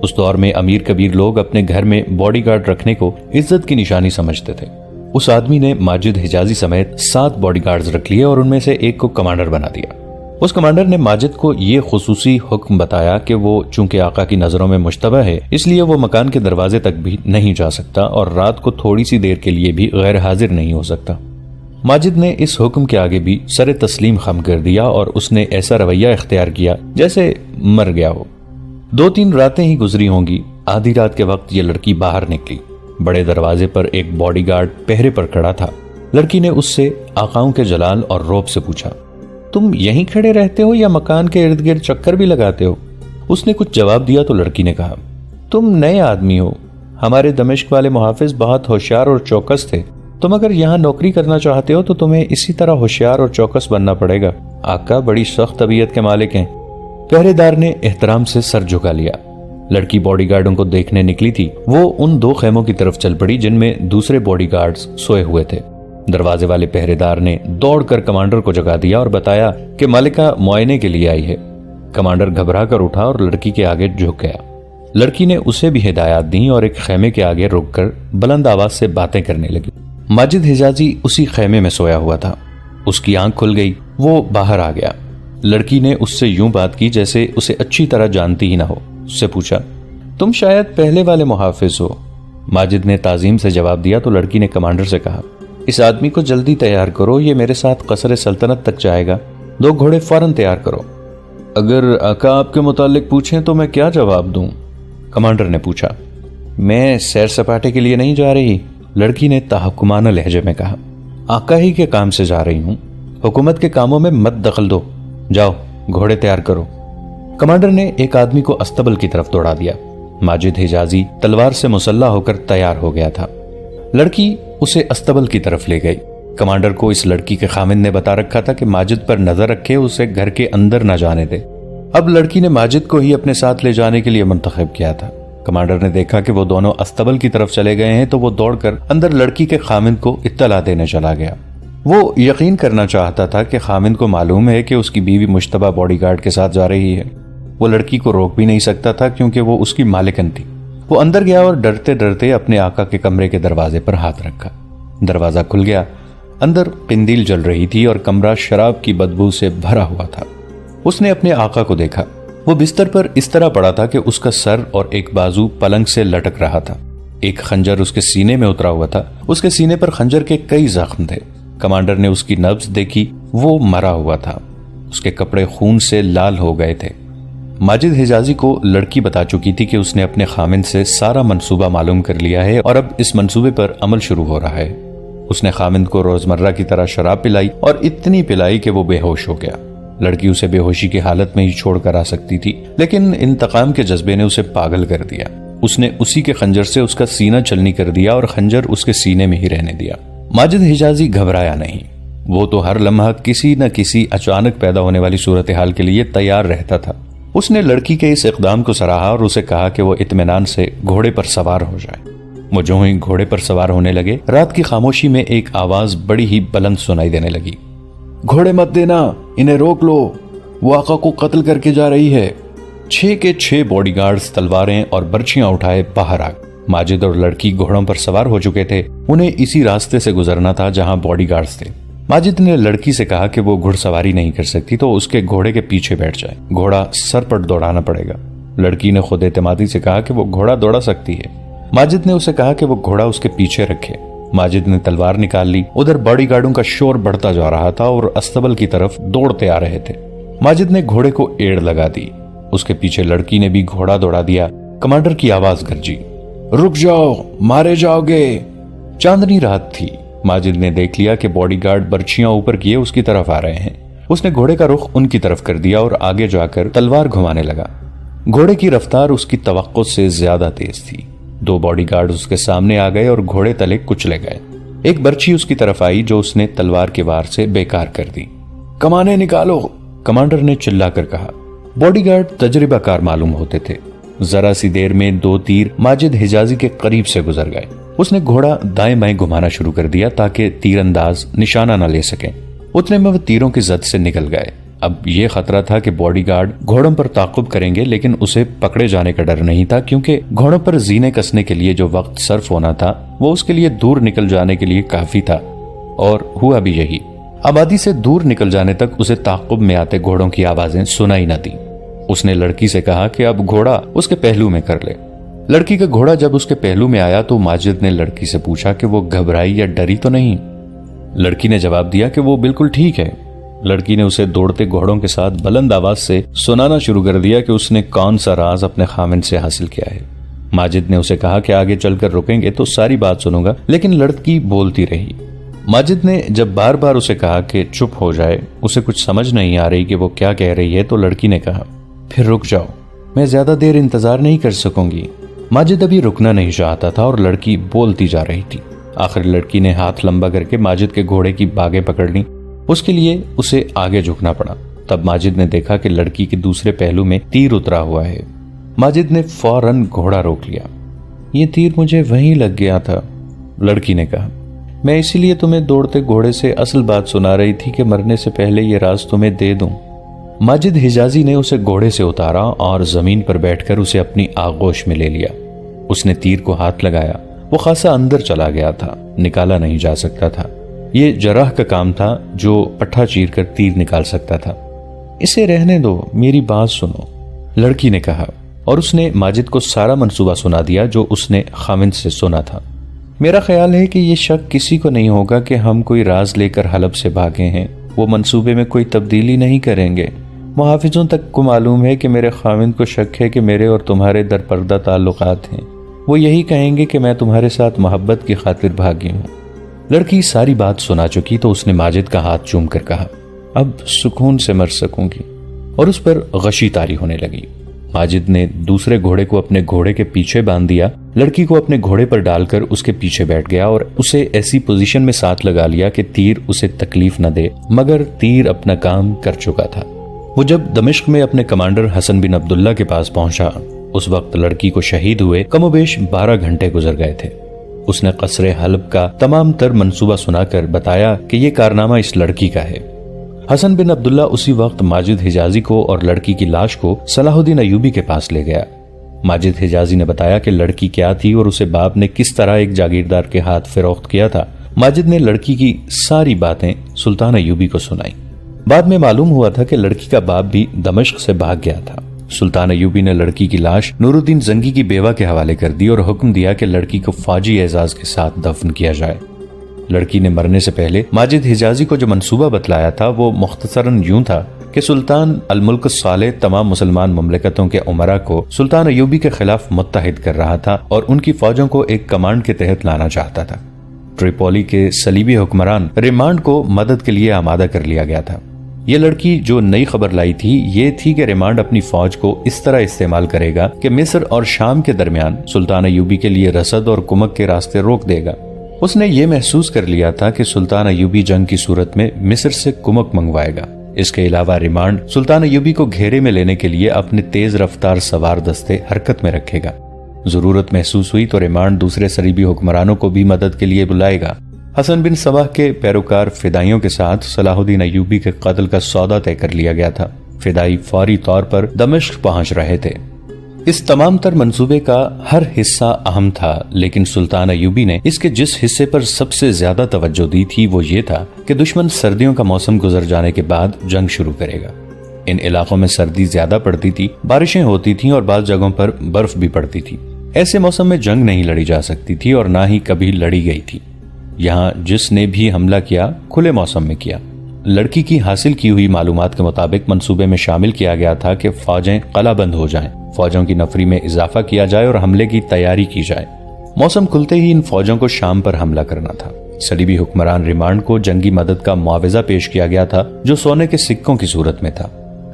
Speaker 1: اس دور میں امیر کبیر لوگ اپنے گھر میں باڈی گارڈ رکھنے کو عزت کی نشانی سمجھتے تھے۔ اس آدمی نے ماجد حجازی سمیت 7 باڈی گارڈز رکھ لیے اور ان میں سے ایک کو کمانڈر بنا دیا۔ اس کمانڈر نے ماجد کو یہ خصوصی حکم بتایا کہ وہ چونکہ آقا کی نظروں میں مشتبہ ہے اس لیے وہ مکان کے دروازے تک بھی نہیں جا سکتا اور رات کو تھوڑی سی دیر کے لیے بھی غیر حاضر نہیں ہو سکتا۔ ماجد نے اس حکم کے آگے بھی سر تسلیم خم کر دیا اور اس نے ایسا رویہ اختیار کیا جیسے مر گیا ہو۔ 2-3 راتیں ہی گزری ہوں گی۔ آدھی رات کے وقت یہ لڑکی باہر نکلی۔ بڑے دروازے پر ایک باڈی گارڈ پہرے پر کھڑا تھا۔ لڑکی نے اس سے آقاؤں کے جلال اور روب سے پوچھا، تم یہیں کھڑے رہتے ہو یا مکان کے ارد گرد چکر بھی لگاتے ہو؟ اس نے کچھ جواب دیا تو لڑکی نے کہا، تم نئے آدمی ہو، ہمارے دمشق والے محافظ بہت ہوشیار اور چوکس تھے، تم اگر یہاں نوکری کرنا چاہتے ہو تو تمہیں اسی طرح ہوشیار اور چوکس بننا پڑے گا۔ آقا بڑی سخت طبیعت کے مالک ہیں۔ پہرے دار نے احترام سے سر جھکا لیا۔ لڑکی باڈی گارڈوں کو دیکھنے نکلی تھی۔ وہ ان 2 خیموں کی طرف چل پڑی جن میں دوسرے باڈی گارڈز سوئے ہوئے تھے۔ دروازے والے پہرے دار نے دوڑ کر کمانڈر کو جگا دیا اور بتایا کہ مالکہ معائنے کے لیے آئی ہے۔ کمانڈر گھبرا کر اٹھا اور لڑکی کے آگے جھک گیا۔ لڑکی نے اسے بھی ہدایات دی اور ایک خیمے کے آگے رک کر بلند آواز سے باتیں کرنے لگی۔ ماجد حجازی اسی خیمے میں سویا ہوا تھا۔ اس کی آنکھ کھل گئی، وہ باہر آ گیا۔ لڑکی نے اس سے یوں بات کی جیسے اسے اچھی طرح جانتی ہی نہ ہو۔ اس سے پوچھا، تم شاید پہلے والے محافظ ہو؟ ماجد نے تعظیم سے جواب دیا تو لڑکی نے کمانڈر سے کہا، اس آدمی کو جلدی تیار کرو، یہ میرے ساتھ قصر سلطنت تک جائے گا، 2 گھوڑے فوراً تیار کرو۔ اگر آقا آپ کے متعلق پوچھیں تو میں کیا جواب دوں؟ کمانڈر نے پوچھا۔ میں سیر سپاٹے کے لیے نہیں جا رہی، لڑکی نے تحکمانہ لہجے میں کہا، آقا ہی کے کام سے جا رہی ہوں، حکومت کے کاموں میں مت دخل دو، جاؤ گھوڑے تیار کرو۔ کمانڈر نے ایک آدمی کو استبل کی طرف دوڑا دیا۔ ماجد حجازی تلوار سے مسلح ہو کر تیار ہو گیا تھا۔ لڑکی اسے استبل کی طرف لے گئی۔ کمانڈر کو اس لڑکی کے خامند نے بتا رکھا تھا کہ ماجد پر نظر رکھے، اسے گھر کے اندر نہ جانے دے۔ اب لڑکی نے ماجد کو ہی اپنے ساتھ لے جانے کے لیے منتخب کیا تھا۔ کمانڈر نے دیکھا کہ وہ دونوں استبل کی طرف چلے گئے ہیں تو وہ دوڑ کر اندر لڑکی کے خامند کو اطلاع دینے چلا گیا۔ وہ یقین کرنا چاہتا تھا کہ خامند کو معلوم ہے کہ اس کی بیوی مشتبہ باڈی گارڈ کے ساتھ جا رہی ہے۔ وہ لڑکی کو روک بھی نہیں سکتا تھا کیونکہ وہ اس کی مالکن تھی۔ وہ اندر گیا اور ڈرتے ڈرتے اپنے آقا کے کمرے کے دروازے پر ہاتھ رکھا۔ دروازہ کھل گیا، اندر قندیل جل رہی تھی اور کمرہ شراب کی بدبو سے بھرا ہوا تھا۔ اس نے اپنے آقا کو دیکھا، وہ بستر پر اس طرح پڑا تھا کہ اس کا سر اور ایک بازو پلنگ سے لٹک رہا تھا۔ ایک خنجر اس کے سینے میں اترا ہوا تھا، اس کے سینے پر خنجر کے کئی زخم تھے۔ کمانڈر نے اس کی نبض دیکھی، وہ مرا ہوا تھا، اس کے کپڑے خون سے لال ہو گئے تھے۔ ماجد حجازی کو لڑکی بتا چکی تھی کہ اس نے اپنے خامند سے سارا منصوبہ معلوم کر لیا ہے اور اب اس منصوبے پر عمل شروع ہو رہا ہے۔ اس نے خامند کو روزمرہ کی طرح شراب پلائی اور اتنی پلائی کہ وہ بے ہوش ہو گیا۔ لڑکی اسے بے ہوشی کی حالت میں ہی چھوڑ کر آ سکتی تھی، لیکن انتقام کے جذبے نے اسے پاگل کر دیا۔ اس نے اسی کے خنجر سے اس کا سینہ چلنی کر دیا اور خنجر اس کے سینے میں ہی رہنے دیا۔ ماجد حجازی گھبرایا نہیں، وہ تو ہر لمحہ کسی نہ کسی اچانک پیدا ہونے والی صورتحال کے لیے تیار رہتا تھا۔ اس نے لڑکی کے اس اقدام کو سراہا اور اسے کہا کہ وہ اطمینان سے گھوڑے پر سوار ہو جائے۔ وہ جو ہی گھوڑے پر سوار ہونے لگے، رات کی خاموشی میں ایک آواز بڑی ہی بلند سنائی دینے لگی، گھوڑے مت دینا، انہیں روک لو، وہ آقا کو قتل کر کے جا رہی ہے۔ 6 کے 6 باڈی گارڈز تلواریں اور برچیاں اٹھائے باہر آ گئے۔ ماجد اور لڑکی گھوڑوں پر سوار ہو چکے تھے، انہیں اسی راستے سے گزرنا تھا جہاں باڈی گارڈز تھے۔ ماجد نے لڑکی سے کہا کہ وہ گھڑ سواری نہیں کر سکتی تو اس کے گھوڑے کے پیچھے بیٹھ جائے، گھوڑا سر پر دوڑانا پڑے گا۔ لڑکی نے خود اعتمادی سے کہا کہ وہ گھوڑا دوڑا سکتی ہے۔ ماجد نے اسے کہا کہ وہ گھوڑا اس کے پیچھے رکھے۔ ماجد نے تلوار نکال لی، ادھر باڈی گارڈوں کا شور بڑھتا جا رہا تھا اور استبل کی طرف دوڑتے آ رہے تھے۔ ماجد نے گھوڑے کو ایڑ لگا دی، اس کے پیچھے لڑکی نے بھی گھوڑا دوڑا دیا۔ کمانڈر کی آواز گرجی، رک جاؤ، مارے جاؤ گے۔ چاندنی رات تھی۔ ماجد نے دیکھ لیا کہ باڈی گارڈ برچیاں اوپر کیے اس کی طرف آ رہے ہیں۔ اس نے گھوڑے کا رخ ان کی طرف کر دیا اور آگے جا کر تلوار گھمانے لگا۔ گھوڑے کی رفتار اس کی توقع سے زیادہ تیز تھی۔ 2 باڈی گارڈ اس کے سامنے آ گئے اور گھوڑے تلے کچلے گئے۔ ایک برچی اس کی طرف آئی جو اس نے تلوار کے وار سے بیکار کر دی۔ کمانے نکالو، کمانڈر نے چلا کر کہا۔ باڈی گارڈ تجربہ کار معلوم ہوتے تھے۔ ذرا سی دیر میں 2 تیر ماجد حجازی کے قریب سے گزر گئے۔ اس نے گھوڑا دائیں بائیں گھمانا شروع کر دیا تاکہ تیر انداز نشانہ نہ لے سکیں۔ اتنے میں وہ تیروں کی زد سے نکل گئے۔ اب یہ خطرہ تھا کہ باڈی گارڈ گھوڑوں پر تعاقب کریں گے، لیکن اسے پکڑے جانے کا ڈر نہیں تھا کیونکہ گھوڑوں پر زینے کسنے کے لیے جو وقت صرف ہونا تھا وہ اس کے لیے دور نکل جانے کے لیے کافی تھا، اور ہوا بھی یہی۔ آبادی سے دور نکل جانے تک اسے تعاقب میں آتے گھوڑوں کی آوازیں سنائی نہ دیں۔ اس نے لڑکی سے کہا کہ اب گھوڑا اس کے پہلو میں کر لے۔ لڑکی کا گھوڑا جب اس کے پہلو میں آیا تو ماجد نے لڑکی سے پوچھا کہ وہ گھبرائی یا ڈری تو نہیں۔ لڑکی نے جواب دیا کہ وہ بالکل ٹھیک ہے۔ لڑکی نے اسے دوڑتے گھوڑوں کے ساتھ بلند آواز سے سنانا شروع کر دیا کہ اس نے کون سا راز اپنے خامند سے حاصل کیا ہے۔ ماجد نے اسے کہا کہ آگے چل کر رکیں گے تو ساری بات سنوں گا، لیکن لڑکی بولتی رہی۔ ماجد نے جب بار بار اسے کہا کہ چپ ہو جائے، اسے کچھ سمجھ نہیں آ رہی کہ وہ کیا کہہ رہی ہے، تو لڑکی نے کہا، پھر رک جاؤ، میں زیادہ دیر انتظار نہیں کر سکوں گی۔ ماجد ابھی رکنا نہیں چاہتا تھا اور لڑکی بولتی جا رہی تھی۔ آخر لڑکی نے ہاتھ لمبا کر کے ماجد کے گھوڑے کی باگیں پکڑ لی، اس کے لیے اسے آگے جھکنا پڑا۔ تب ماجد نے دیکھا کہ لڑکی کے دوسرے پہلو میں تیر اترا ہوا ہے۔ ماجد نے فوراً گھوڑا روک لیا۔ یہ تیر مجھے وہیں لگ گیا تھا، لڑکی نے کہا۔ میں اسی لیے تمہیں دوڑتے گھوڑے سے اصل بات سنا رہی تھی کہ مرنے سے پہلے یہ راز تمہیں دے دوں۔ ماجد حجازی نے اسے گھوڑے سے اتارا اور زمین پر بیٹھ کر اسے اپنی آغوش میں لے لیا۔ اس نے تیر کو ہاتھ لگایا، وہ خاصا اندر چلا گیا تھا، نکالا نہیں جا سکتا تھا۔ یہ جراح کا کام تھا جو پٹھا چیر کر تیر نکال سکتا تھا۔ اسے رہنے دو، میری بات سنو، لڑکی نے کہا۔ اور اس نے ماجد کو سارا منصوبہ سنا دیا جو اس نے خاوند سے سنا تھا۔ میرا خیال ہے کہ یہ شک کسی کو نہیں ہوگا کہ ہم کوئی راز لے کر حلب سے بھاگے ہیں۔ وہ منصوبے میں کوئی تبدیلی نہیں کریں گے۔ محافظوں تک کو معلوم ہے کہ میرے خاوند کو شک ہے کہ میرے اور تمہارے درپردہ تعلقات ہیں۔ وہ یہی کہیں گے کہ میں تمہارے ساتھ محبت کی خاطر بھاگی ہوں۔ لڑکی ساری بات سنا چکی تو اس نے ماجد کا ہاتھ چوم کر کہا، اب سکون سے مر سکوں گی، اور اس پر غشی طاری ہونے لگی۔ ماجد نے دوسرے گھوڑے کو اپنے گھوڑے کے پیچھے باندھ دیا، لڑکی کو اپنے گھوڑے پر ڈال کر اس کے پیچھے بیٹھ گیا اور اسے ایسی پوزیشن میں ساتھ لگا لیا کہ تیر اسے تکلیف نہ دے، مگر تیر اپنا کام کر چکا تھا۔ وہ جب دمشق میں اپنے کمانڈر حسن بن عبداللہ کے پاس پہنچا، اس وقت لڑکی کو شہید ہوئے کم و بیش 12 گھنٹے گزر گئے تھے۔ اس نے قصر حلب کا تمام تر منصوبہ سنا کر بتایا کہ یہ کارنامہ اس لڑکی کا ہے۔ حسن بن عبداللہ اسی وقت ماجد حجازی کو اور لڑکی کی لاش کو صلاح الدین ایوبی کے پاس لے گیا۔ ماجد حجازی نے بتایا کہ لڑکی کیا تھی اور اسے باپ نے کس طرح ایک جاگیردار کے ہاتھ فروخت کیا تھا۔ ماجد نے لڑکی کی ساری باتیں سلطان ایوبی کو سنائیں۔ بعد میں معلوم ہوا تھا کہ لڑکی کا باپ بھی دمشق سے بھاگ گیا تھا۔ سلطان ایوبی نے لڑکی کی لاش نور الدین زنگی کی بیوہ کے حوالے کر دی اور حکم دیا کہ لڑکی کو فوجی اعزاز کے ساتھ دفن کیا جائے۔ لڑکی نے مرنے سے پہلے ماجد حجازی کو جو منصوبہ بتلایا تھا وہ مختصراً یوں تھا کہ سلطان الملک الصالح تمام مسلمان مملکتوں کے امراء کو سلطان ایوبی کے خلاف متحد کر رہا تھا اور ان کی فوجوں کو ایک کمانڈ کے تحت لانا چاہتا تھا۔ ٹریپولی کے صلیبی حکمران ریمانڈ کو مدد کے لیے آمادہ کر لیا گیا تھا۔ یہ لڑکی جو نئی خبر لائی تھی یہ تھی کہ ریمانڈ اپنی فوج کو اس طرح استعمال کرے گا کہ مصر اور شام کے درمیان سلطان ایوبی کے لیے رسد اور کمک کے راستے روک دے گا۔ اس نے یہ محسوس کر لیا تھا کہ سلطان ایوبی جنگ کی صورت میں مصر سے کمک منگوائے گا۔ اس کے علاوہ ریمانڈ سلطان ایوبی کو گھیرے میں لینے کے لیے اپنے تیز رفتار سوار دستے حرکت میں رکھے گا۔ ضرورت محسوس ہوئی تو ریمانڈ دوسرے صلیبی حکمرانوں کو بھی مدد کے لیے بلائے گا۔ حسن بن صباح کے پیروکار فدائیوں کے ساتھ صلاح الدین ایوبی کے قتل کا سودا طے کر لیا گیا تھا۔ فدائی فوری طور پر دمشق پہنچ رہے تھے۔ اس تمام تر منصوبے کا ہر حصہ اہم تھا، لیکن سلطان ایوبی نے اس کے جس حصے پر سب سے زیادہ توجہ دی تھی وہ یہ تھا کہ دشمن سردیوں کا موسم گزر جانے کے بعد جنگ شروع کرے گا۔ ان علاقوں میں سردی زیادہ پڑتی تھی، بارشیں ہوتی تھیں اور بعض جگہوں پر برف بھی پڑتی تھی۔ ایسے موسم میں جنگ نہیں لڑی جا سکتی تھی اور نہ ہی کبھی لڑی گئی تھی۔ یہاں جس نے بھی حملہ کیا کھلے موسم میں کیا۔ لڑکی کی حاصل کی ہوئی معلومات کے مطابق منصوبے میں شامل کیا گیا تھا کہ فوجیں قلعہ بند ہو جائیں، فوجوں کی نفری میں اضافہ کیا جائے اور حملے کی تیاری کی جائے۔ موسم کھلتے ہی ان فوجوں کو شام پر حملہ کرنا تھا۔ صلیبی حکمران ریمانڈ کو جنگی مدد کا معاوضہ پیش کیا گیا تھا جو سونے کے سکوں کی صورت میں تھا۔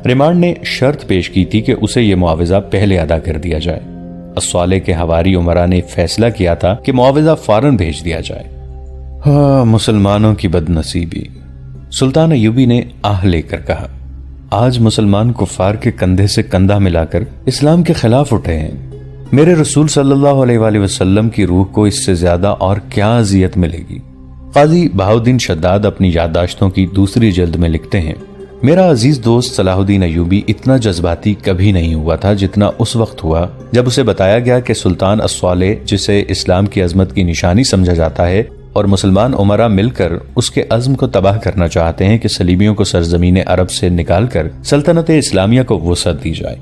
Speaker 1: ریمانڈ نے شرط پیش کی تھی کہ اسے یہ معاوضہ پہلے ادا کر دیا جائے۔ الصالح کے حواری امراء نے فیصلہ کیا تھا کہ معاوضہ فوراً بھیج دیا جائے۔ مسلمانوں کی بد نصیبی، سلطان ایوبی نے آہ لے کر کہا، آج مسلمان کفار کے کندھے سے کندھا ملا کر اسلام کے خلاف اٹھے ہیں۔ میرے رسول صلی اللہ علیہ وآلہ وسلم کی روح کو اس سے زیادہ اور کیا اذیت ملے گی۔ قاضی بہاؤالدین شداد اپنی یادداشتوں کی دوسری جلد میں لکھتے ہیں، میرا عزیز دوست صلاح الدین ایوبی اتنا جذباتی کبھی نہیں ہوا تھا جتنا اس وقت ہوا جب اسے بتایا گیا کہ سلطان الصالح، جسے اسلام کی عظمت کی نشانی سمجھا جاتا ہے، اور مسلمان امراء مل کر اس کے عزم کو تباہ کرنا چاہتے ہیں کہ صلیبیوں کو سرزمین عرب سے نکال کر سلطنت اسلامیہ کو وسعت دی جائے۔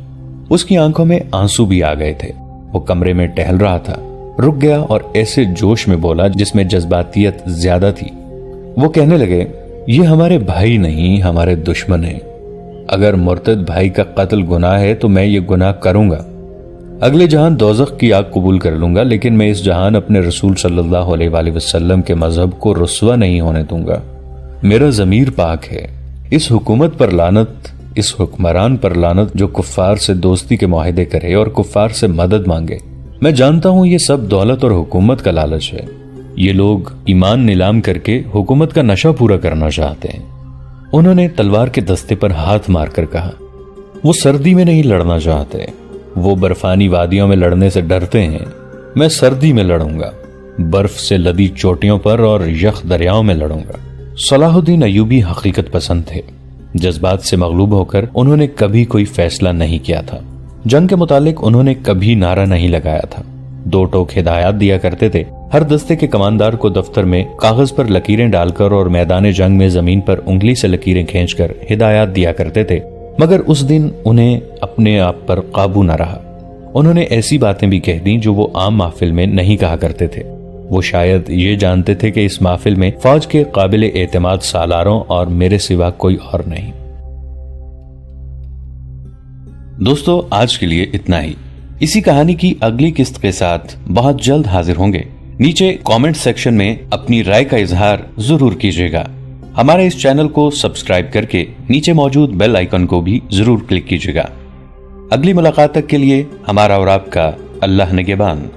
Speaker 1: اس کی آنکھوں میں آنسو بھی آ گئے تھے۔ وہ کمرے میں ٹہل رہا تھا، رک گیا اور ایسے جوش میں بولا جس میں جذباتیت زیادہ تھی۔ وہ کہنے لگے، یہ ہمارے بھائی نہیں، ہمارے دشمن ہیں۔ اگر مرتد بھائی کا قتل گناہ ہے تو میں یہ گناہ کروں گا۔ اگلے جہان دوزخ کی آگ قبول کر لوں گا، لیکن میں اس جہان اپنے رسول صلی اللہ علیہ وآلہ وسلم کے مذہب کو رسوا نہیں ہونے دوں گا۔ میرا ضمیر پاک ہے۔ اس حکومت پر لعنت، اس حکمران پر لعنت جو کفار سے دوستی کے معاہدے کرے اور کفار سے مدد مانگے۔ میں جانتا ہوں یہ سب دولت اور حکومت کا لالچ ہے۔ یہ لوگ ایمان نیلام کر کے حکومت کا نشہ پورا کرنا چاہتے ہیں۔ انہوں نے تلوار کے دستے پر ہاتھ مار کر کہا، وہ سردی میں نہیں لڑنا چاہتے، وہ برفانی وادیوں میں لڑنے سے ڈرتے ہیں۔ میں سردی میں لڑوں گا، برف سے لدی چوٹیوں پر اور یخ دریاؤں میں لڑوں گا۔ صلاح الدین ایوبی حقیقت پسند تھے۔ جذبات سے مغلوب ہو کر انہوں نے کبھی کوئی فیصلہ نہیں کیا تھا۔ جنگ کے متعلق انہوں نے کبھی نعرہ نہیں لگایا تھا۔ دو ٹوک ہدایات دیا کرتے تھے۔ ہر دستے کے کماندار کو دفتر میں کاغذ پر لکیریں ڈال کر اور میدان جنگ میں زمین پر انگلی سے لکیریں کھینچ کر ہدایات دیا کرتے تھے، مگر اس دن انہیں اپنے آپ پر قابو نہ رہا۔ انہوں نے ایسی باتیں بھی کہہ دیں جو وہ عام محفل میں نہیں کہا کرتے تھے۔ وہ شاید یہ جانتے تھے کہ اس محفل میں فوج کے قابل اعتماد سالاروں اور میرے سوا کوئی اور نہیں۔ دوستو، آج کے لیے اتنا ہی۔ اسی کہانی کی اگلی قسط کے ساتھ بہت جلد حاضر ہوں گے۔ نیچے کامنٹ سیکشن میں اپنی رائے کا اظہار ضرور کیجیے گا۔ ہمارے اس چینل کو سبسکرائب کر کے نیچے موجود بیل آئیکن کو بھی ضرور کلک کیجیے گا۔ اگلی ملاقات تک کے لیے ہمارا اور آپ کا اللہ نگہبان۔